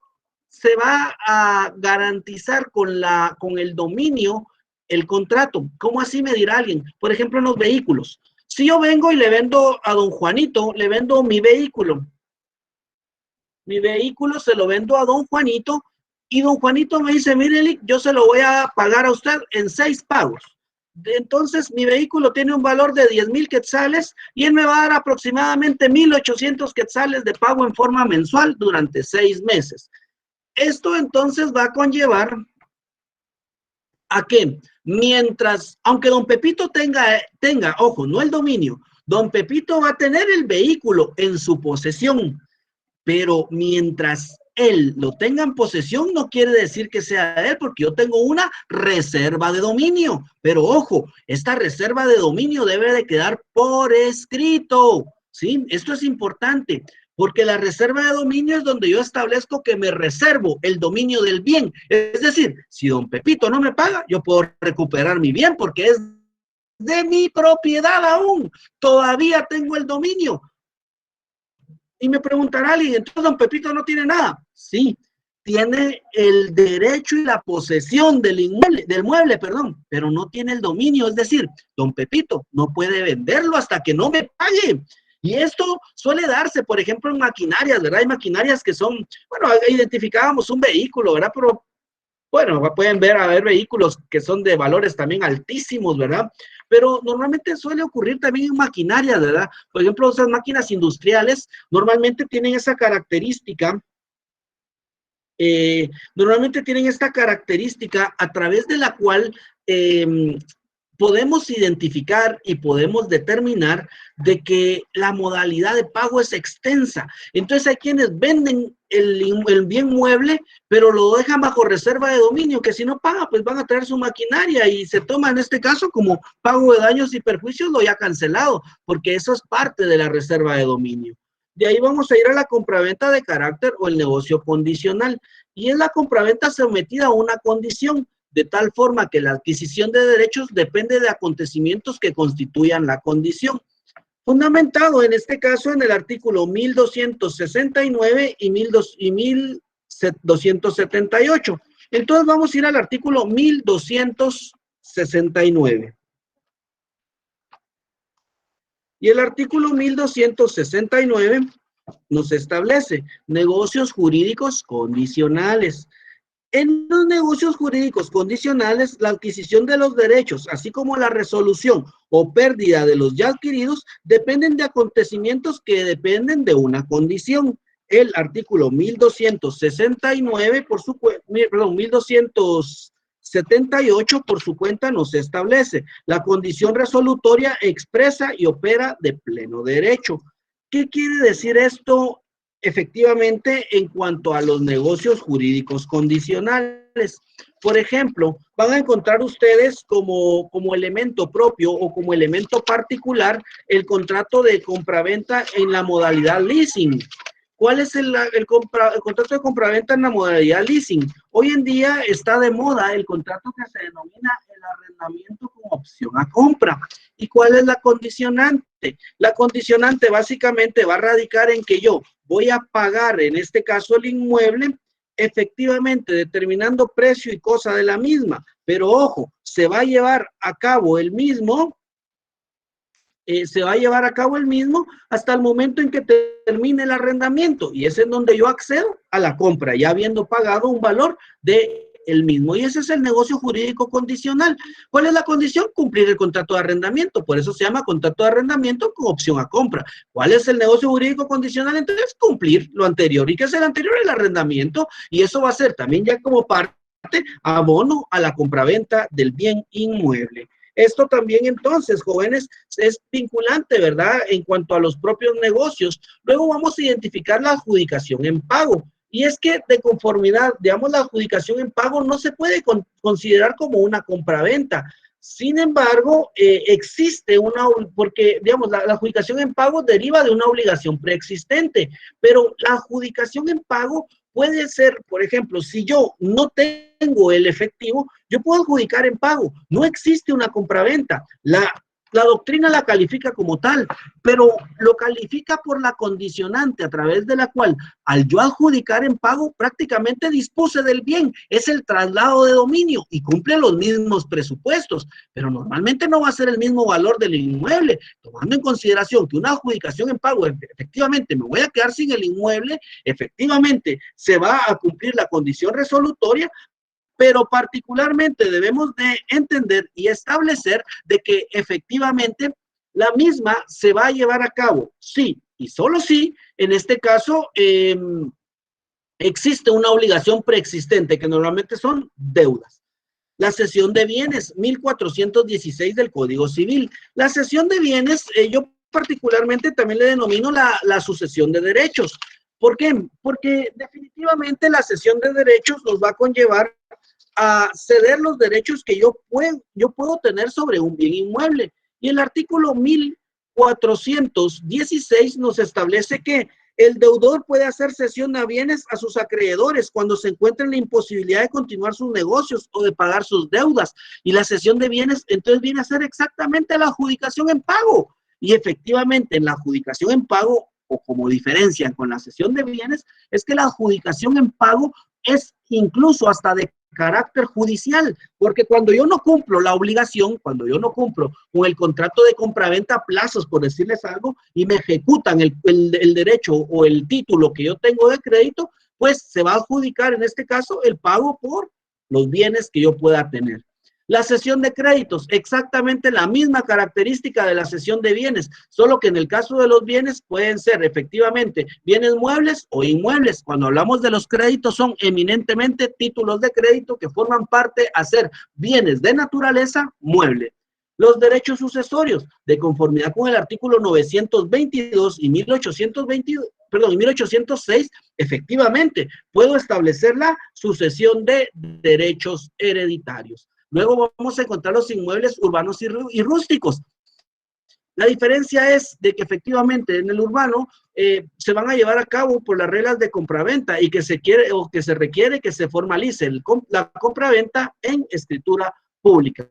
se va a garantizar con el dominio el contrato. ¿Cómo así me dirá alguien? Por ejemplo, en los vehículos. Si yo vengo y le vendo a don Juanito, le vendo mi vehículo se lo vendo a don Juanito y don Juanito me dice, mire, Lick, yo se lo voy a pagar a usted en 6 pagos. Entonces, mi vehículo tiene un valor de 10,000 quetzales y él me va a dar aproximadamente 1,800 quetzales de pago en forma mensual durante 6 meses. Esto entonces va a conllevar a que mientras, aunque don Pepito tenga, ojo, no el dominio, don Pepito va a tener el vehículo en su posesión, pero mientras él lo tenga en posesión no quiere decir que sea de él, porque yo tengo una reserva de dominio. Pero ojo, esta reserva de dominio debe de quedar por escrito, ¿sí? Esto es importante, porque la reserva de dominio es donde yo establezco que me reservo el dominio del bien. Es decir, si don Pepito no me paga, yo puedo recuperar mi bien porque es de mi propiedad aún. Todavía tengo el dominio. Y me preguntará alguien, entonces don Pepito no tiene nada. Sí, tiene el derecho y la posesión del mueble, pero no tiene el dominio. Es decir, don Pepito no puede venderlo hasta que no me pague. Y esto suele darse, por ejemplo, en maquinarias, ¿verdad? Hay maquinarias que son, bueno, identificábamos un vehículo, ¿verdad? Pero bueno, pueden haber vehículos que son de valores también altísimos, ¿verdad? Pero normalmente suele ocurrir también en maquinaria, ¿verdad? Por ejemplo, esas máquinas industriales normalmente tienen esa característica, a través de la cual podemos identificar y podemos determinar de que la modalidad de pago es extensa. Entonces hay quienes venden el bien mueble, pero lo dejan bajo reserva de dominio, que si no paga, pues van a traer su maquinaria y se toma en este caso como pago de daños y perjuicios lo ya cancelado, porque eso es parte de la reserva de dominio. De ahí vamos a ir a la compraventa de carácter o el negocio condicional, y es la compraventa sometida a una condición, de tal forma que la adquisición de derechos depende de acontecimientos que constituyan la condición. Fundamentado en este caso en el artículo 1269 y 1278. Entonces vamos a ir al artículo 1269. Y el artículo 1269 nos establece negocios jurídicos condicionales. En los negocios jurídicos condicionales, la adquisición de los derechos, así como la resolución o pérdida de los ya adquiridos, dependen de acontecimientos que dependen de una condición. El artículo 1269, 1278 por su cuenta nos establece la condición resolutoria expresa y opera de pleno derecho. ¿Qué quiere decir esto? Efectivamente, en cuanto a los negocios jurídicos condicionales. Por ejemplo, van a encontrar ustedes como elemento propio o como elemento particular el contrato de compraventa en la modalidad leasing. ¿Cuál es el contrato de compraventa en la modalidad leasing? Hoy en día está de moda el contrato que se denomina el arrendamiento con opción a compra. ¿Y cuál es la condicionante? La condicionante básicamente va a radicar en que yo voy a pagar, en este caso, el inmueble, efectivamente determinando precio y cosa de la misma. Pero ojo, se va a llevar a cabo el mismo, hasta el momento en que termine el arrendamiento, y es en donde yo accedo a la compra, ya habiendo pagado un valor de el mismo. Y ese es el negocio jurídico condicional. ¿Cuál es la condición? Cumplir el contrato de arrendamiento. Por eso se llama contrato de arrendamiento con opción a compra. ¿Cuál es el negocio jurídico condicional? Entonces, cumplir lo anterior. ¿Y qué es el anterior? El arrendamiento. Y eso va a ser también ya como parte abono a la compraventa del bien inmueble. Esto también entonces, jóvenes, es vinculante, ¿verdad? En cuanto a los propios negocios. Luego vamos a identificar la adjudicación en pago. Y es que de conformidad, digamos, la adjudicación en pago no se puede considerar como una compraventa. Sin embargo, existe porque, digamos, la adjudicación en pago deriva de una obligación preexistente, pero la adjudicación en pago puede ser, por ejemplo, si yo no tengo el efectivo, yo puedo adjudicar en pago. No existe una compraventa. La doctrina la califica como tal, pero lo califica por la condicionante a través de la cual, al yo adjudicar en pago, prácticamente dispuse del bien. Es el traslado de dominio y cumple los mismos presupuestos, pero normalmente no va a ser el mismo valor del inmueble, tomando en consideración que una adjudicación en pago, efectivamente me voy a quedar sin el inmueble, efectivamente se va a cumplir la condición resolutoria, pero particularmente debemos de entender y establecer de que efectivamente la misma se va a llevar a cabo, sí, y solo sí, en este caso existe una obligación preexistente que normalmente son deudas. La cesión de bienes, 1416 del Código Civil. La cesión de bienes, yo particularmente también le denomino la sucesión de derechos. ¿Por qué? Porque definitivamente la cesión de derechos nos va a conllevar a ceder los derechos que yo puedo tener sobre un bien inmueble. Y el artículo 1416 nos establece que el deudor puede hacer cesión a bienes a sus acreedores cuando se encuentra en la imposibilidad de continuar sus negocios o de pagar sus deudas. Y la cesión de bienes entonces viene a ser exactamente la adjudicación en pago. Y efectivamente en la adjudicación en pago, o como diferencian con la cesión de bienes, es que la adjudicación en pago es incluso hasta de carácter judicial, porque cuando yo no cumplo la obligación, cuando yo no cumplo con el contrato de compraventa a plazos, por decirles algo, y me ejecutan el derecho o el título que yo tengo de crédito, pues se va a adjudicar en este caso el pago por los bienes que yo pueda tener. La cesión de créditos, exactamente la misma característica de la cesión de bienes, solo que en el caso de los bienes pueden ser efectivamente bienes muebles o inmuebles. Cuando hablamos de los créditos son eminentemente títulos de crédito que forman parte a ser bienes de naturaleza mueble. Los derechos sucesorios, de conformidad con el artículo 922 y 1806, efectivamente puedo establecer la sucesión de derechos hereditarios. Luego vamos a encontrar los inmuebles urbanos y rústicos. La diferencia es de que efectivamente en el urbano se van a llevar a cabo por las reglas de compraventa y que se quiere o que se requiere que se formalice la compraventa en escritura pública.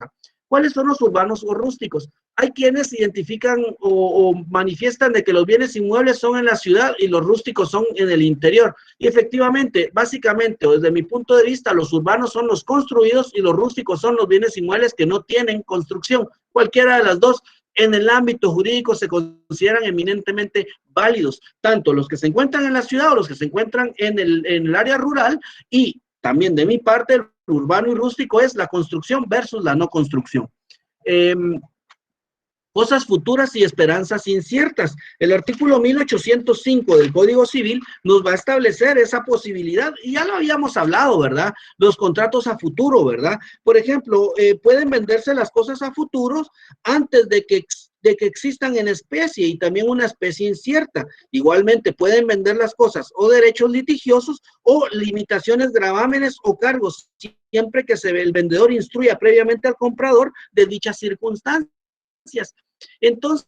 ¿Cuáles son los urbanos o rústicos? Hay quienes identifican o manifiestan de que los bienes inmuebles son en la ciudad y los rústicos son en el interior. Y efectivamente, básicamente, desde mi punto de vista, los urbanos son los construidos y los rústicos son los bienes inmuebles que no tienen construcción. Cualquiera de las dos, en el ámbito jurídico se consideran eminentemente válidos, tanto los que se encuentran en la ciudad o los que se encuentran en el área rural. Y también de mi parte, el urbano y rústico es la construcción versus la no construcción. Cosas futuras y esperanzas inciertas. El artículo 1805 del Código Civil nos va a establecer esa posibilidad, y ya lo habíamos hablado, ¿verdad? Los contratos a futuro, ¿verdad? Por ejemplo, pueden venderse las cosas a futuros antes de que existan en especie y también una especie incierta. Igualmente pueden vender las cosas o derechos litigiosos o limitaciones, gravámenes o cargos, siempre que el vendedor instruya previamente al comprador de dichas circunstancias. Entonces,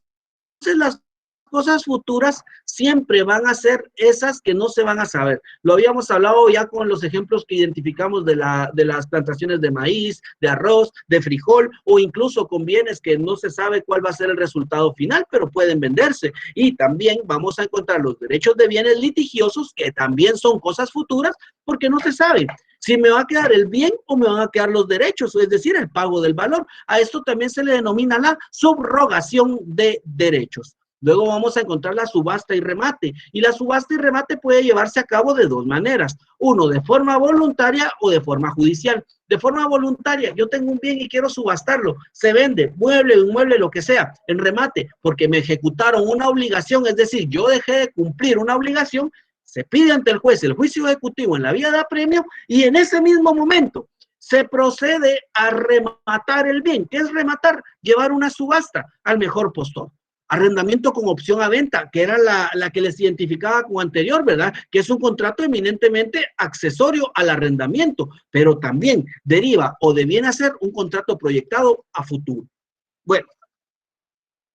las cosas futuras siempre van a ser esas que no se van a saber. Lo habíamos hablado ya con los ejemplos que identificamos de las plantaciones de maíz, de arroz, de frijol, o incluso con bienes que no se sabe cuál va a ser el resultado final, pero pueden venderse. Y también vamos a encontrar los derechos de bienes litigiosos, que también son cosas futuras, porque no se sabe. si me va a quedar el bien o me van a quedar los derechos, es decir, el pago del valor. A esto también se le denomina la subrogación de derechos. Luego vamos a encontrar la subasta y remate. Y la subasta y remate puede llevarse a cabo de dos maneras. Uno, de forma voluntaria o de forma judicial. De forma voluntaria, yo tengo un bien y quiero subastarlo. Se vende, mueble, inmueble, lo que sea, en remate, porque me ejecutaron una obligación, es decir, yo dejé de cumplir una obligación, se pide ante el juez el juicio ejecutivo en la vía de apremio y en ese mismo momento se procede a rematar el bien. ¿Qué es rematar? Llevar una subasta al mejor postor. Arrendamiento con opción a venta, que era la que les identificaba como anterior, ¿verdad? Que es un contrato eminentemente accesorio al arrendamiento, pero también deriva o deviene a ser un contrato proyectado a futuro. Bueno,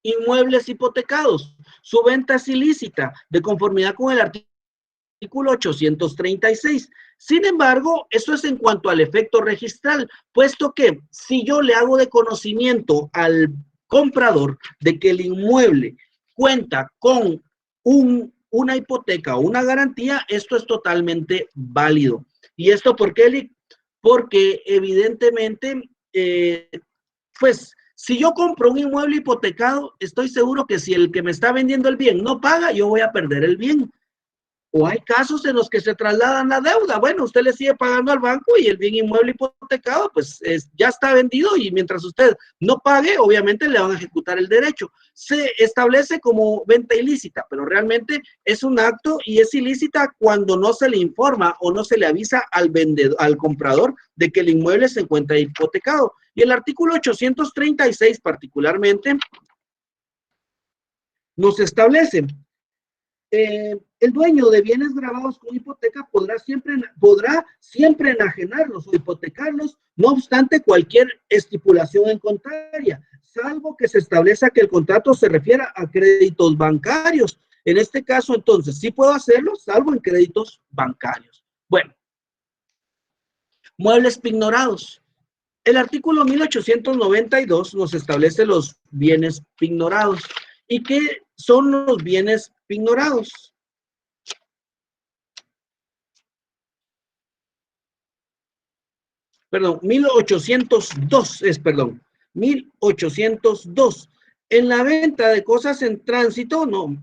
inmuebles hipotecados, su venta es ilícita, de conformidad con el artículo 836. Sin embargo, eso es en cuanto al efecto registral, puesto que si yo le hago de conocimiento al comprador de que el inmueble cuenta con una hipoteca o una garantía, esto es totalmente válido. ¿Y esto por qué? Porque evidentemente, pues, si yo compro un inmueble hipotecado, estoy seguro que si el que me está vendiendo el bien no paga, yo voy a perder el bien. O hay casos en los que se trasladan la deuda. Bueno, usted le sigue pagando al banco y el bien inmueble hipotecado, pues ya está vendido y mientras usted no pague, obviamente le van a ejecutar el derecho. Se establece como venta ilícita, pero realmente es un acto y es ilícita cuando no se le informa o no se le avisa al vendedor, al comprador de que el inmueble se encuentra hipotecado. Y el artículo 836 particularmente nos establece el dueño de bienes grabados con hipoteca podrá siempre enajenarlos o hipotecarlos, no obstante cualquier estipulación en contraria, salvo que se establezca que el contrato se refiera a créditos bancarios. En este caso, entonces, sí puedo hacerlo, salvo en créditos bancarios. Bueno, muebles pignorados. El artículo 1892 nos establece los bienes pignorados. ¿Y qué son los bienes pignorados? Perdón, 1802. En la venta de cosas en tránsito, no,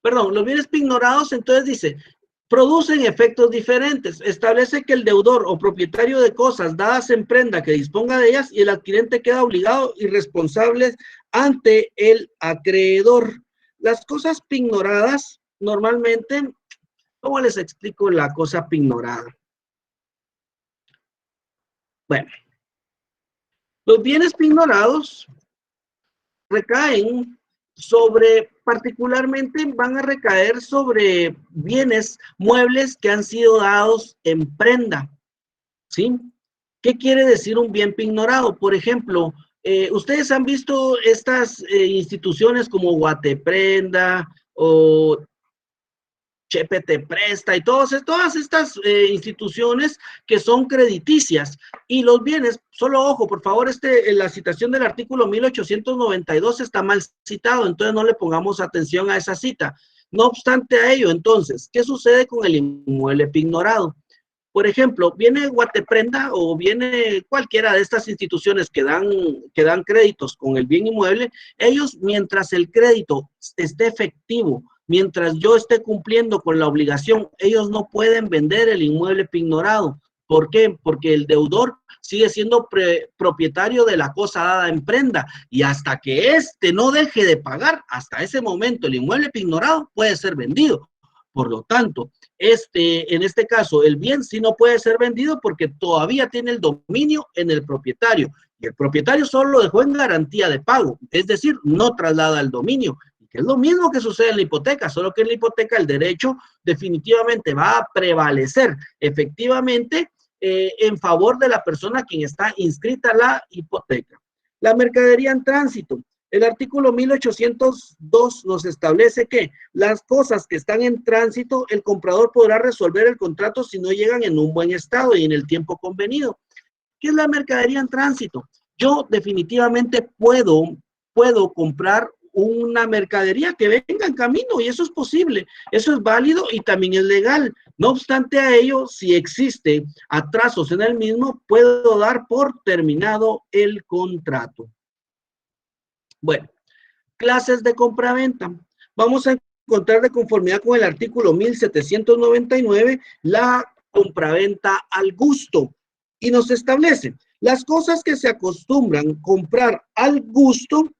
perdón, los bienes pignorados, entonces dice, producen efectos diferentes. Establece que el deudor o propietario de cosas dadas en prenda que disponga de ellas y el adquirente queda obligado y responsable ante el acreedor. Las cosas pignoradas, normalmente, ¿cómo les explico la cosa pignorada? Bueno, los bienes pignorados recaen particularmente van a recaer sobre bienes muebles que han sido dados en prenda, ¿sí? ¿Qué quiere decir un bien pignorado? Por ejemplo, ustedes han visto estas instituciones como Guateprenda o Chepe te presta y todas estas instituciones que son crediticias y los bienes, solo ojo, por favor, la citación del artículo 1892 está mal citado, entonces no le pongamos atención a esa cita. No obstante a ello, entonces, ¿qué sucede con el inmueble pignorado? Por ejemplo, viene Guateprenda o viene cualquiera de estas instituciones que dan créditos con el bien inmueble, ellos mientras el crédito esté efectivo, mientras yo esté cumpliendo con la obligación, ellos no pueden vender el inmueble pignorado. ¿Por qué? Porque el deudor sigue siendo propietario de la cosa dada en prenda y hasta que éste no deje de pagar, hasta ese momento el inmueble pignorado puede ser vendido. Por lo tanto, en este caso, el bien sí no puede ser vendido porque todavía tiene el dominio en el propietario. Y el propietario solo lo dejó en garantía de pago, es decir, no traslada el dominio. Que es lo mismo que sucede en la hipoteca, solo que en la hipoteca el derecho definitivamente va a prevalecer efectivamente en favor de la persona a quien está inscrita la hipoteca. La mercadería en tránsito. El artículo 1802 nos establece que las cosas que están en tránsito, el comprador podrá resolver el contrato si no llegan en un buen estado y en el tiempo convenido. ¿Qué es la mercadería en tránsito? Yo definitivamente puedo comprar una mercadería que venga en camino, y eso es posible, eso es válido y también es legal. No obstante a ello, si existe atrasos en el mismo, puedo dar por terminado el contrato. Bueno, clases de compraventa. Vamos a encontrar, de conformidad con el artículo 1799, la compraventa al gusto, y nos establece las cosas que se acostumbran comprar al gusto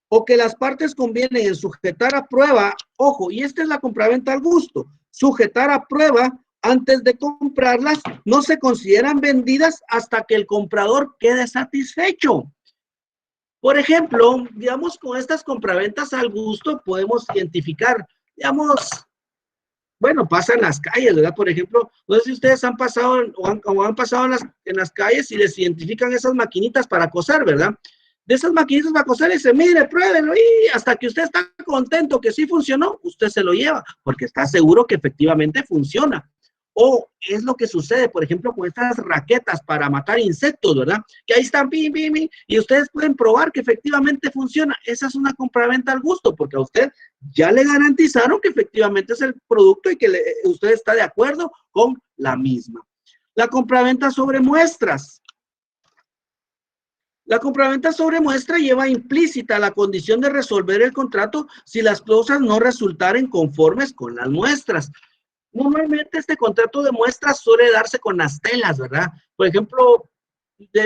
o que las partes convienen en sujetar a prueba. Ojo, y esta es la compraventa al gusto: sujetar a prueba antes de comprarlas, no se consideran vendidas hasta que el comprador quede satisfecho. Por ejemplo, digamos, con estas compraventas al gusto podemos identificar, digamos, bueno, pasa en las calles, ¿verdad? Por ejemplo, no sé si ustedes han pasado o han pasado en las calles y les identifican esas maquinitas para coser, ¿verdad? De esas maquinitas para coser, y dice, mire, pruébelo, y hasta que usted está contento que sí funcionó, usted se lo lleva, porque está seguro que efectivamente funciona. O es lo que sucede, por ejemplo, con estas raquetas para matar insectos, ¿verdad? Que ahí están, pim, pim, pim, y ustedes pueden probar que efectivamente funciona. Esa es una compraventa al gusto, porque a usted ya le garantizaron que efectivamente es el producto y que usted está de acuerdo con la misma. La compraventa sobre muestras. La compraventa sobre muestra lleva implícita la condición de resolver el contrato si las cosas no resultaren conformes con las muestras. Normalmente este contrato de muestras suele darse con las telas, ¿verdad? Por ejemplo,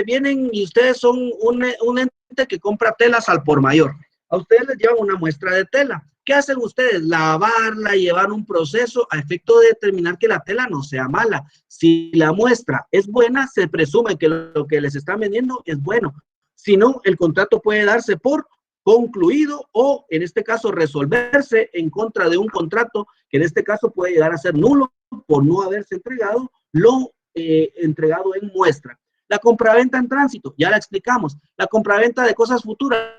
vienen y ustedes son un ente que compra telas al por mayor. A ustedes les llevan una muestra de tela. ¿Qué hacen ustedes? Lavarla, llevar un proceso a efecto de determinar que la tela no sea mala. Si la muestra es buena, se presume que lo que les están vendiendo es bueno. Si no, el contrato puede darse por concluido o, en este caso, resolverse en contra de un contrato que en este caso puede llegar a ser nulo por no haberse entregado lo entregado en muestra. La compraventa en tránsito, ya la explicamos. La compraventa de cosas futuras,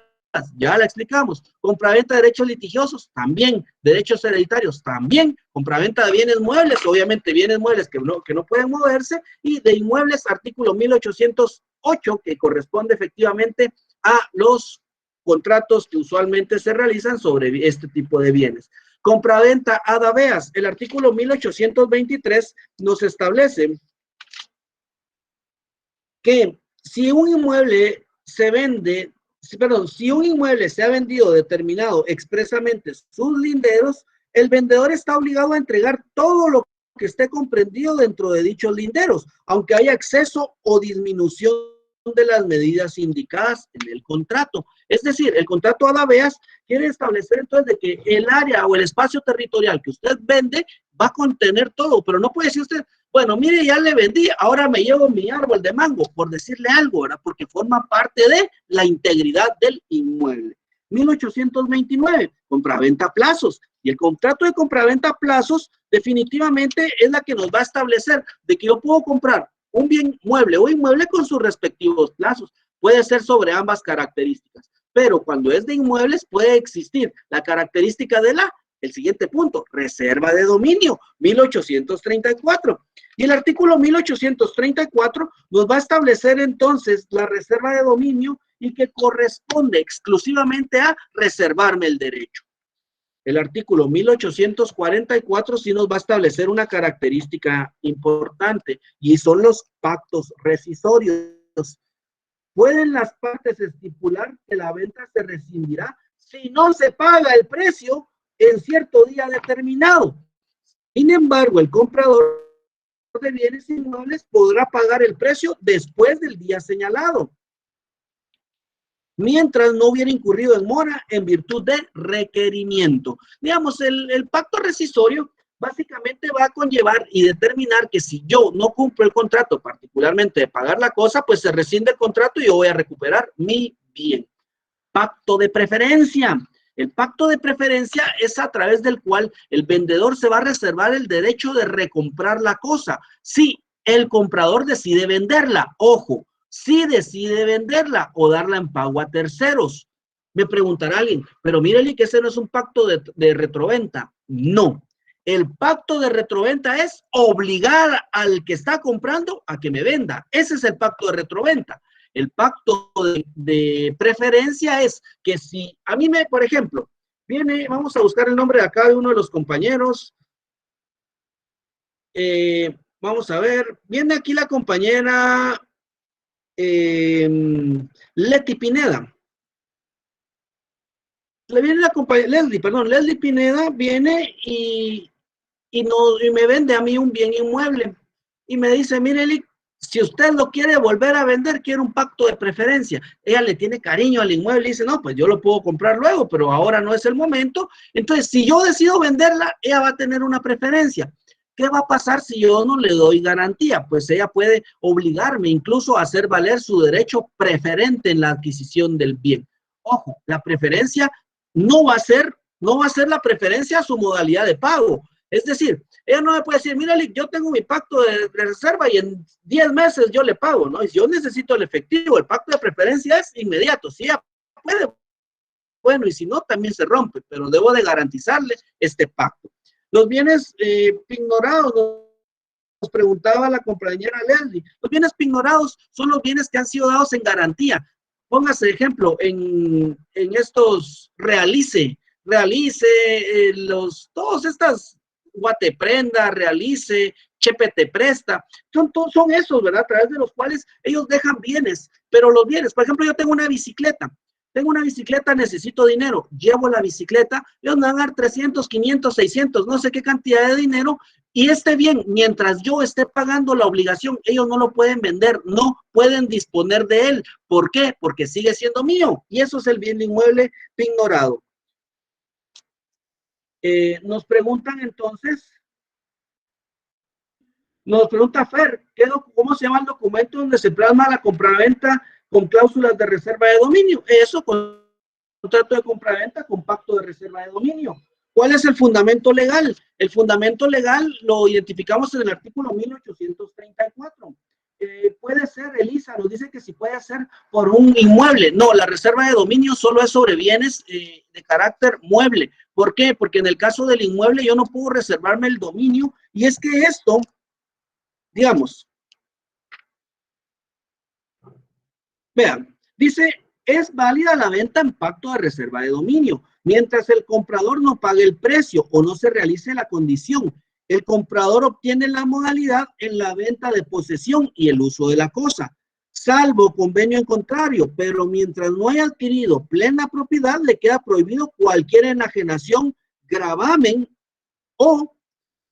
ya la explicamos. Compraventa de derechos litigiosos, también. Derechos hereditarios, también. Compraventa de bienes muebles, obviamente bienes muebles que no pueden moverse. Y de inmuebles, artículo 1808, que corresponde efectivamente a los contratos que usualmente se realizan sobre este tipo de bienes. Compraventa ad habeas. El artículo 1823 nos establece que si un inmueble se vende, perdón, si un inmueble se ha vendido determinado expresamente sus linderos, el vendedor está obligado a entregar todo lo que esté comprendido dentro de dichos linderos, aunque haya exceso o disminución de las medidas indicadas en el contrato. Es decir, el contrato ad habeas quiere establecer entonces de que el área o el espacio territorial que usted vende va a contener todo, pero no puede decir usted, bueno, mire, ya le vendí, ahora me llevo mi árbol de mango, por decirle algo, ¿verdad? Porque forma parte de la integridad del inmueble. 1829, compraventa a plazos. Y el contrato de compraventa a plazos definitivamente es la que nos va a establecer de que yo puedo comprar un bien mueble o inmueble con sus respectivos plazos. Puede ser sobre ambas características, pero cuando es de inmuebles puede existir la característica de el siguiente punto, reserva de dominio, 1834. Y el artículo 1834 nos va a establecer entonces la reserva de dominio y que corresponde exclusivamente a reservarme el derecho. El artículo 1844 sí nos va a establecer una característica importante y son los pactos rescisorios. ¿Pueden las partes estipular que la venta se rescindirá si no se paga el precio en cierto día determinado? Sin embargo, el comprador de bienes inmuebles podrá pagar el precio después del día señalado, mientras no hubiera incurrido en mora en virtud de requerimiento. Digamos, el pacto rescisorio básicamente va a conllevar y determinar que si yo no cumplo el contrato, particularmente de pagar la cosa, pues se rescinde el contrato y yo voy a recuperar mi bien. Pacto de preferencia. El pacto de preferencia es a través del cual el vendedor se va a reservar el derecho de recomprar la cosa si el comprador decide venderla. Ojo, si decide venderla o darla en pago a terceros. Me preguntará alguien, pero mírele que ese no es un pacto de retroventa. No. El pacto de retroventa es obligar al que está comprando a que me venda. Ese es el pacto de retroventa. El pacto de preferencia es que si a mí por ejemplo, viene, vamos a buscar el nombre de acá de uno de los compañeros. Vamos a ver, viene aquí la compañera Leti Pineda. Le viene la compañera, Leslie Pineda viene y me vende a mí un bien inmueble. Y me dice, mire, Eli, si usted lo quiere volver a vender, quiere un pacto de preferencia. Ella le tiene cariño al inmueble y dice, no, pues yo lo puedo comprar luego, pero ahora no es el momento. Entonces, si yo decido venderla, ella va a tener una preferencia. ¿Qué va a pasar si yo no le doy garantía? Pues ella puede obligarme incluso a hacer valer su derecho preferente en la adquisición del bien. Ojo, la preferencia no va a ser la preferencia a su modalidad de pago. Es decir, ella no me puede decir, mira, yo tengo mi pacto de reserva y en 10 meses yo le pago, ¿no? Y si yo necesito el efectivo, el pacto de preferencia es inmediato. Si ella puede, bueno, y si no, también se rompe, pero debo de garantizarle este pacto. Los bienes pignorados, nos preguntaba la compañera Leslie, los bienes pignorados son los bienes que han sido dados en garantía. Póngase ejemplo en estos Realice, todos estas Guateprenda, Realice, Chepe te presta, son esos, ¿verdad? A través de los cuales ellos dejan bienes, pero los bienes, por ejemplo, yo tengo una bicicleta, necesito dinero, llevo la bicicleta, ellos me van a dar 300, 500, 600, no sé qué cantidad de dinero, y este bien, mientras yo esté pagando la obligación, ellos no lo pueden vender, no pueden disponer de él. ¿Por qué? Porque sigue siendo mío, y eso es el bien inmueble pignorado. Nos preguntan entonces, nos pregunta Fer, ¿cómo se llama el documento donde se plasma la compraventa con cláusulas de reserva de dominio? Eso, contrato de compraventa con pacto de reserva de dominio. ¿Cuál es el fundamento legal? El fundamento legal lo identificamos en el artículo 1834. Puede ser, Elisa, nos dice que si puede ser por un inmueble. No, la reserva de dominio solo es sobre bienes de carácter mueble. ¿Por qué? Porque en el caso del inmueble yo no puedo reservarme el dominio, y es que esto, digamos, vean, dice, es válida la venta en pacto de reserva de dominio, mientras el comprador no pague el precio o no se realice la condición. El comprador obtiene la modalidad en la venta de posesión y el uso de la cosa, salvo convenio en contrario, pero mientras no haya adquirido plena propiedad, le queda prohibido cualquier enajenación, gravamen o,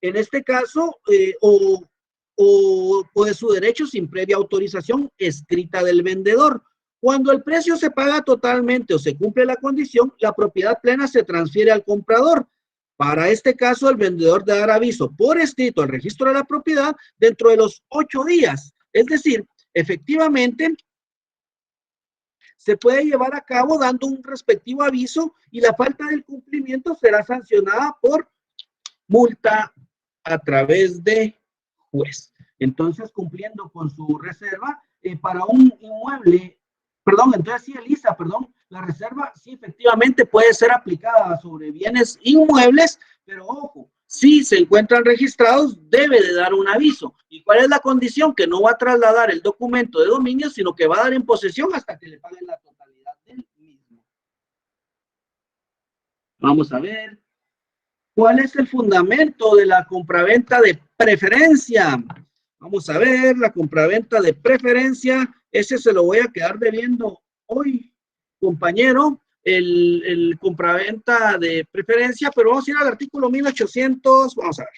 en este caso, o de su derecho sin previa autorización escrita del vendedor. Cuando el precio se paga totalmente o se cumple la condición, la propiedad plena se transfiere al comprador. Para este caso, el vendedor debe dar aviso por escrito al registro de la propiedad dentro de los 8 días. Es decir, efectivamente, se puede llevar a cabo dando un respectivo aviso y la falta del cumplimiento será sancionada por multa a través de juez. Entonces, cumpliendo con su reserva, para un inmueble, perdón, entonces sí, Elisa, perdón, la reserva sí efectivamente puede ser aplicada sobre bienes inmuebles, pero ojo, si se encuentran registrados, debe de dar un aviso. ¿Y cuál es la condición? Que no va a trasladar el documento de dominio, sino que va a dar en posesión hasta que le paguen la totalidad del mismo. Vamos a ver. ¿Cuál es el fundamento de la compraventa de preferencia? Vamos a ver, la compraventa de preferencia, ese se lo voy a quedar debiendo hoy, compañero, el compraventa de preferencia, pero vamos a ir al artículo 1800, vamos a ver.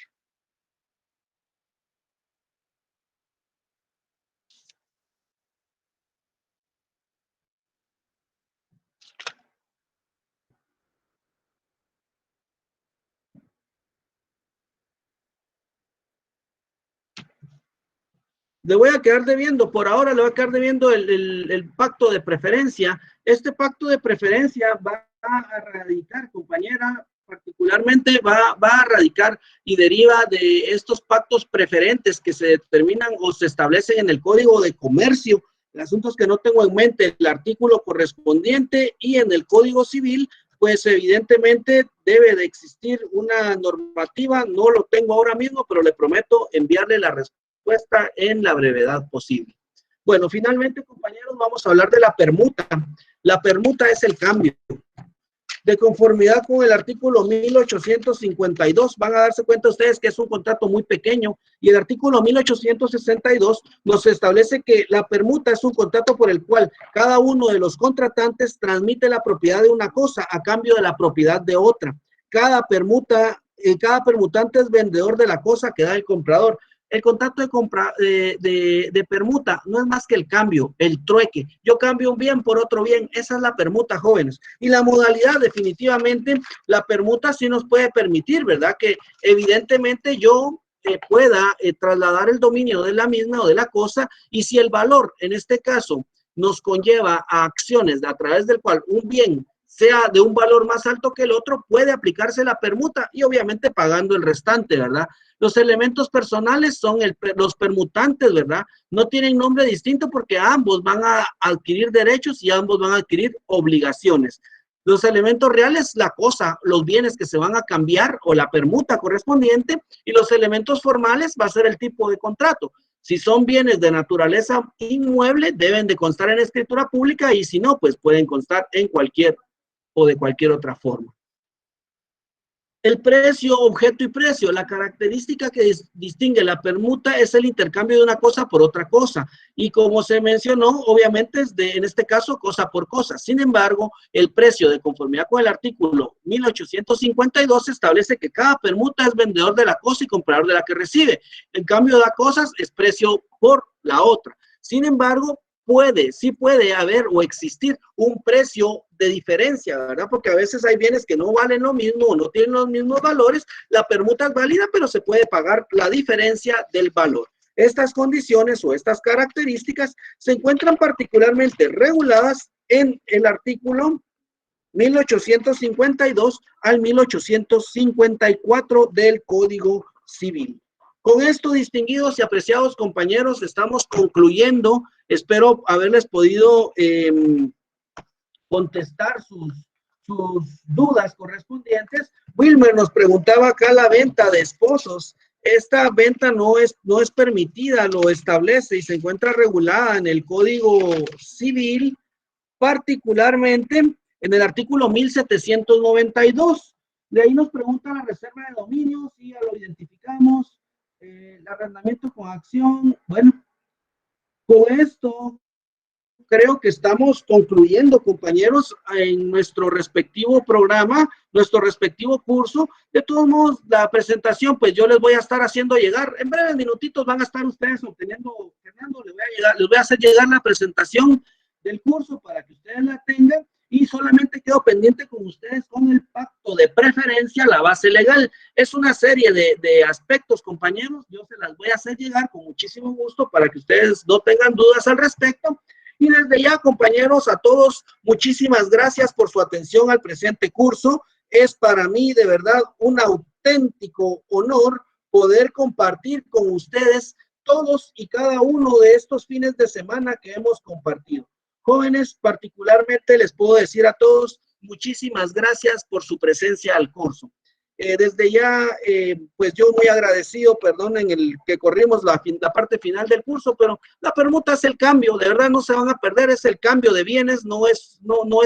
Le voy a quedar debiendo, por ahora le voy a quedar debiendo el pacto de preferencia. Este pacto de preferencia va a radicar, compañera, particularmente va a radicar y deriva de estos pactos preferentes que se determinan o se establecen en el Código de Comercio. El asunto es que no tengo en mente el artículo correspondiente, y en el Código Civil, pues evidentemente debe de existir una normativa, no lo tengo ahora mismo, pero le prometo enviarle la respuesta en la brevedad posible. Bueno, finalmente, compañeros, vamos a hablar de la permuta. La permuta es el cambio. De conformidad con el artículo 1852, van a darse cuenta ustedes que es un contrato muy pequeño, y el artículo 1862 nos establece que la permuta es un contrato por el cual cada uno de los contratantes transmite la propiedad de una cosa a cambio de la propiedad de otra. Cada permutante es vendedor de la cosa que da el comprador. El contrato de permuta no es más que el cambio, el trueque. Yo cambio un bien por otro bien. Esa es la permuta, jóvenes. Y la modalidad, definitivamente, la permuta sí nos puede permitir, ¿verdad? Que evidentemente yo pueda trasladar el dominio de la misma o de la cosa, y si el valor, en este caso, nos conlleva a acciones a través del cual un bien sea de un valor más alto que el otro, puede aplicarse la permuta y obviamente pagando el restante, ¿verdad? Los elementos personales son los permutantes, ¿verdad? No tienen nombre distinto porque ambos van a adquirir derechos y ambos van a adquirir obligaciones. Los elementos reales, la cosa, los bienes que se van a cambiar o la permuta correspondiente, y los elementos formales va a ser el tipo de contrato. Si son bienes de naturaleza inmueble, deben de constar en escritura pública, y si no, pues pueden constar en cualquier o de cualquier otra forma. El precio, objeto y precio. La característica que distingue la permuta es el intercambio de una cosa por otra cosa. Y como se mencionó, obviamente es en este caso, cosa por cosa. Sin embargo, el precio, de conformidad con el artículo 1852, establece que cada permuta es vendedor de la cosa y comprador de la que recibe. En cambio, de cosas es precio por la otra. Sin embargo, sí puede haber o existir un precio de diferencia, ¿verdad? Porque a veces hay bienes que no valen lo mismo o no tienen los mismos valores. La permuta es válida, pero se puede pagar la diferencia del valor. Estas condiciones o estas características se encuentran particularmente reguladas en el artículo 1852 al 1854 del Código Civil. Con esto, distinguidos y apreciados compañeros, estamos concluyendo. Espero haberles podido contestar sus dudas correspondientes. Wilmer nos preguntaba acá la venta de esposos. Esta venta no es permitida, lo establece y se encuentra regulada en el Código Civil, particularmente en el artículo 1792. De ahí nos pregunta la reserva de dominio, si ya lo identificamos. El arrendamiento con acción. Bueno, con esto creo que estamos concluyendo, compañeros, en nuestro respectivo programa, nuestro respectivo curso. De todos modos, la presentación, pues yo les voy a estar haciendo llegar. En breves minutitos van a estar ustedes obteniendo, Fernando, les voy a hacer llegar la presentación del curso para que ustedes la tengan. Y solamente quedo pendiente con ustedes con el pacto de preferencia, la base legal. Es una serie de aspectos, compañeros. Yo se las voy a hacer llegar con muchísimo gusto para que ustedes no tengan dudas al respecto. Y desde ya, compañeros, a todos, muchísimas gracias por su atención al presente curso. Es para mí, de verdad, un auténtico honor poder compartir con ustedes todos y cada uno de estos fines de semana que hemos compartido. Jóvenes, particularmente les puedo decir a todos, muchísimas gracias por su presencia al curso. Desde ya, pues yo muy agradecido, perdonen el que corrimos la parte final del curso, pero la permuta es el cambio, de verdad no se van a perder, es el cambio de bienes, no es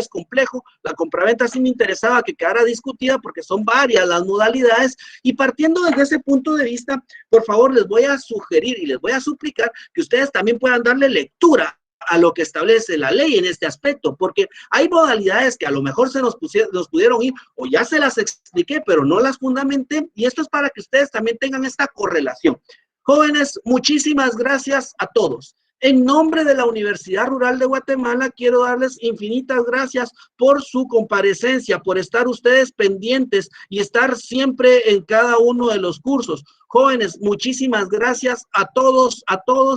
complejo. La compraventa sí me interesaba que quedara discutida porque son varias las modalidades, y partiendo desde ese punto de vista, por favor les voy a sugerir y les voy a suplicar que ustedes también puedan darle lectura a lo que establece la ley en este aspecto, porque hay modalidades que a lo mejor se nos pudieron ir, o ya se las expliqué, pero no las fundamenté, y esto es para que ustedes también tengan esta correlación. Jóvenes, muchísimas gracias a todos. En nombre de la Universidad Rural de Guatemala, quiero darles infinitas gracias por su comparecencia, por estar ustedes pendientes y estar siempre en cada uno de los cursos. Jóvenes, muchísimas gracias a todos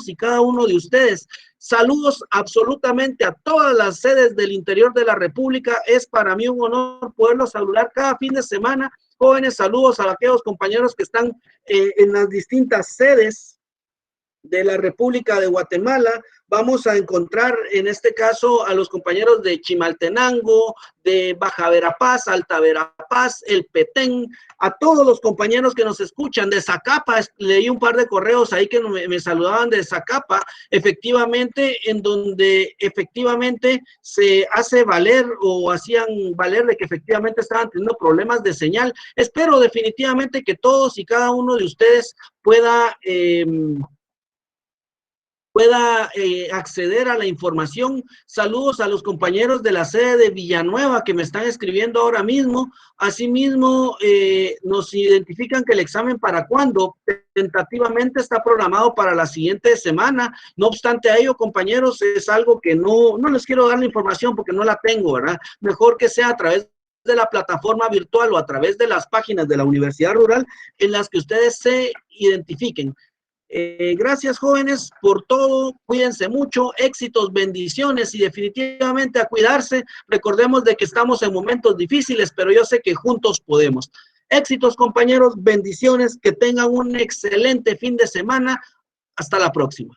y cada uno de ustedes. Saludos absolutamente a todas las sedes del interior de la República. Es para mí un honor poderlos saludar cada fin de semana. Jóvenes, saludos a aquellos compañeros que están en las distintas sedes de la República de Guatemala. Vamos a encontrar en este caso a los compañeros de Chimaltenango, de Baja Verapaz, Alta Verapaz, El Petén, a todos los compañeros que nos escuchan, de Zacapa. Leí un par de correos ahí que me saludaban de Zacapa, efectivamente, en donde efectivamente se hace valer o hacían valer de que efectivamente estaban teniendo problemas de señal. Espero definitivamente que todos y cada uno de ustedes pueda acceder a la información. Saludos a los compañeros de la sede de Villanueva que me están escribiendo ahora mismo. Asimismo, nos identifican que el examen para cuándo. Tentativamente está programado para la siguiente semana. No obstante a ello, compañeros, es algo que no les quiero dar la información porque no la tengo, ¿verdad? Mejor que sea a través de la plataforma virtual o a través de las páginas de la Universidad Rural en las que ustedes se identifiquen. Gracias, jóvenes, por todo. Cuídense mucho, éxitos, bendiciones y definitivamente a cuidarse. Recordemos de que estamos en momentos difíciles, pero yo sé que juntos podemos. Éxitos, compañeros, bendiciones, que tengan un excelente fin de semana. Hasta la próxima.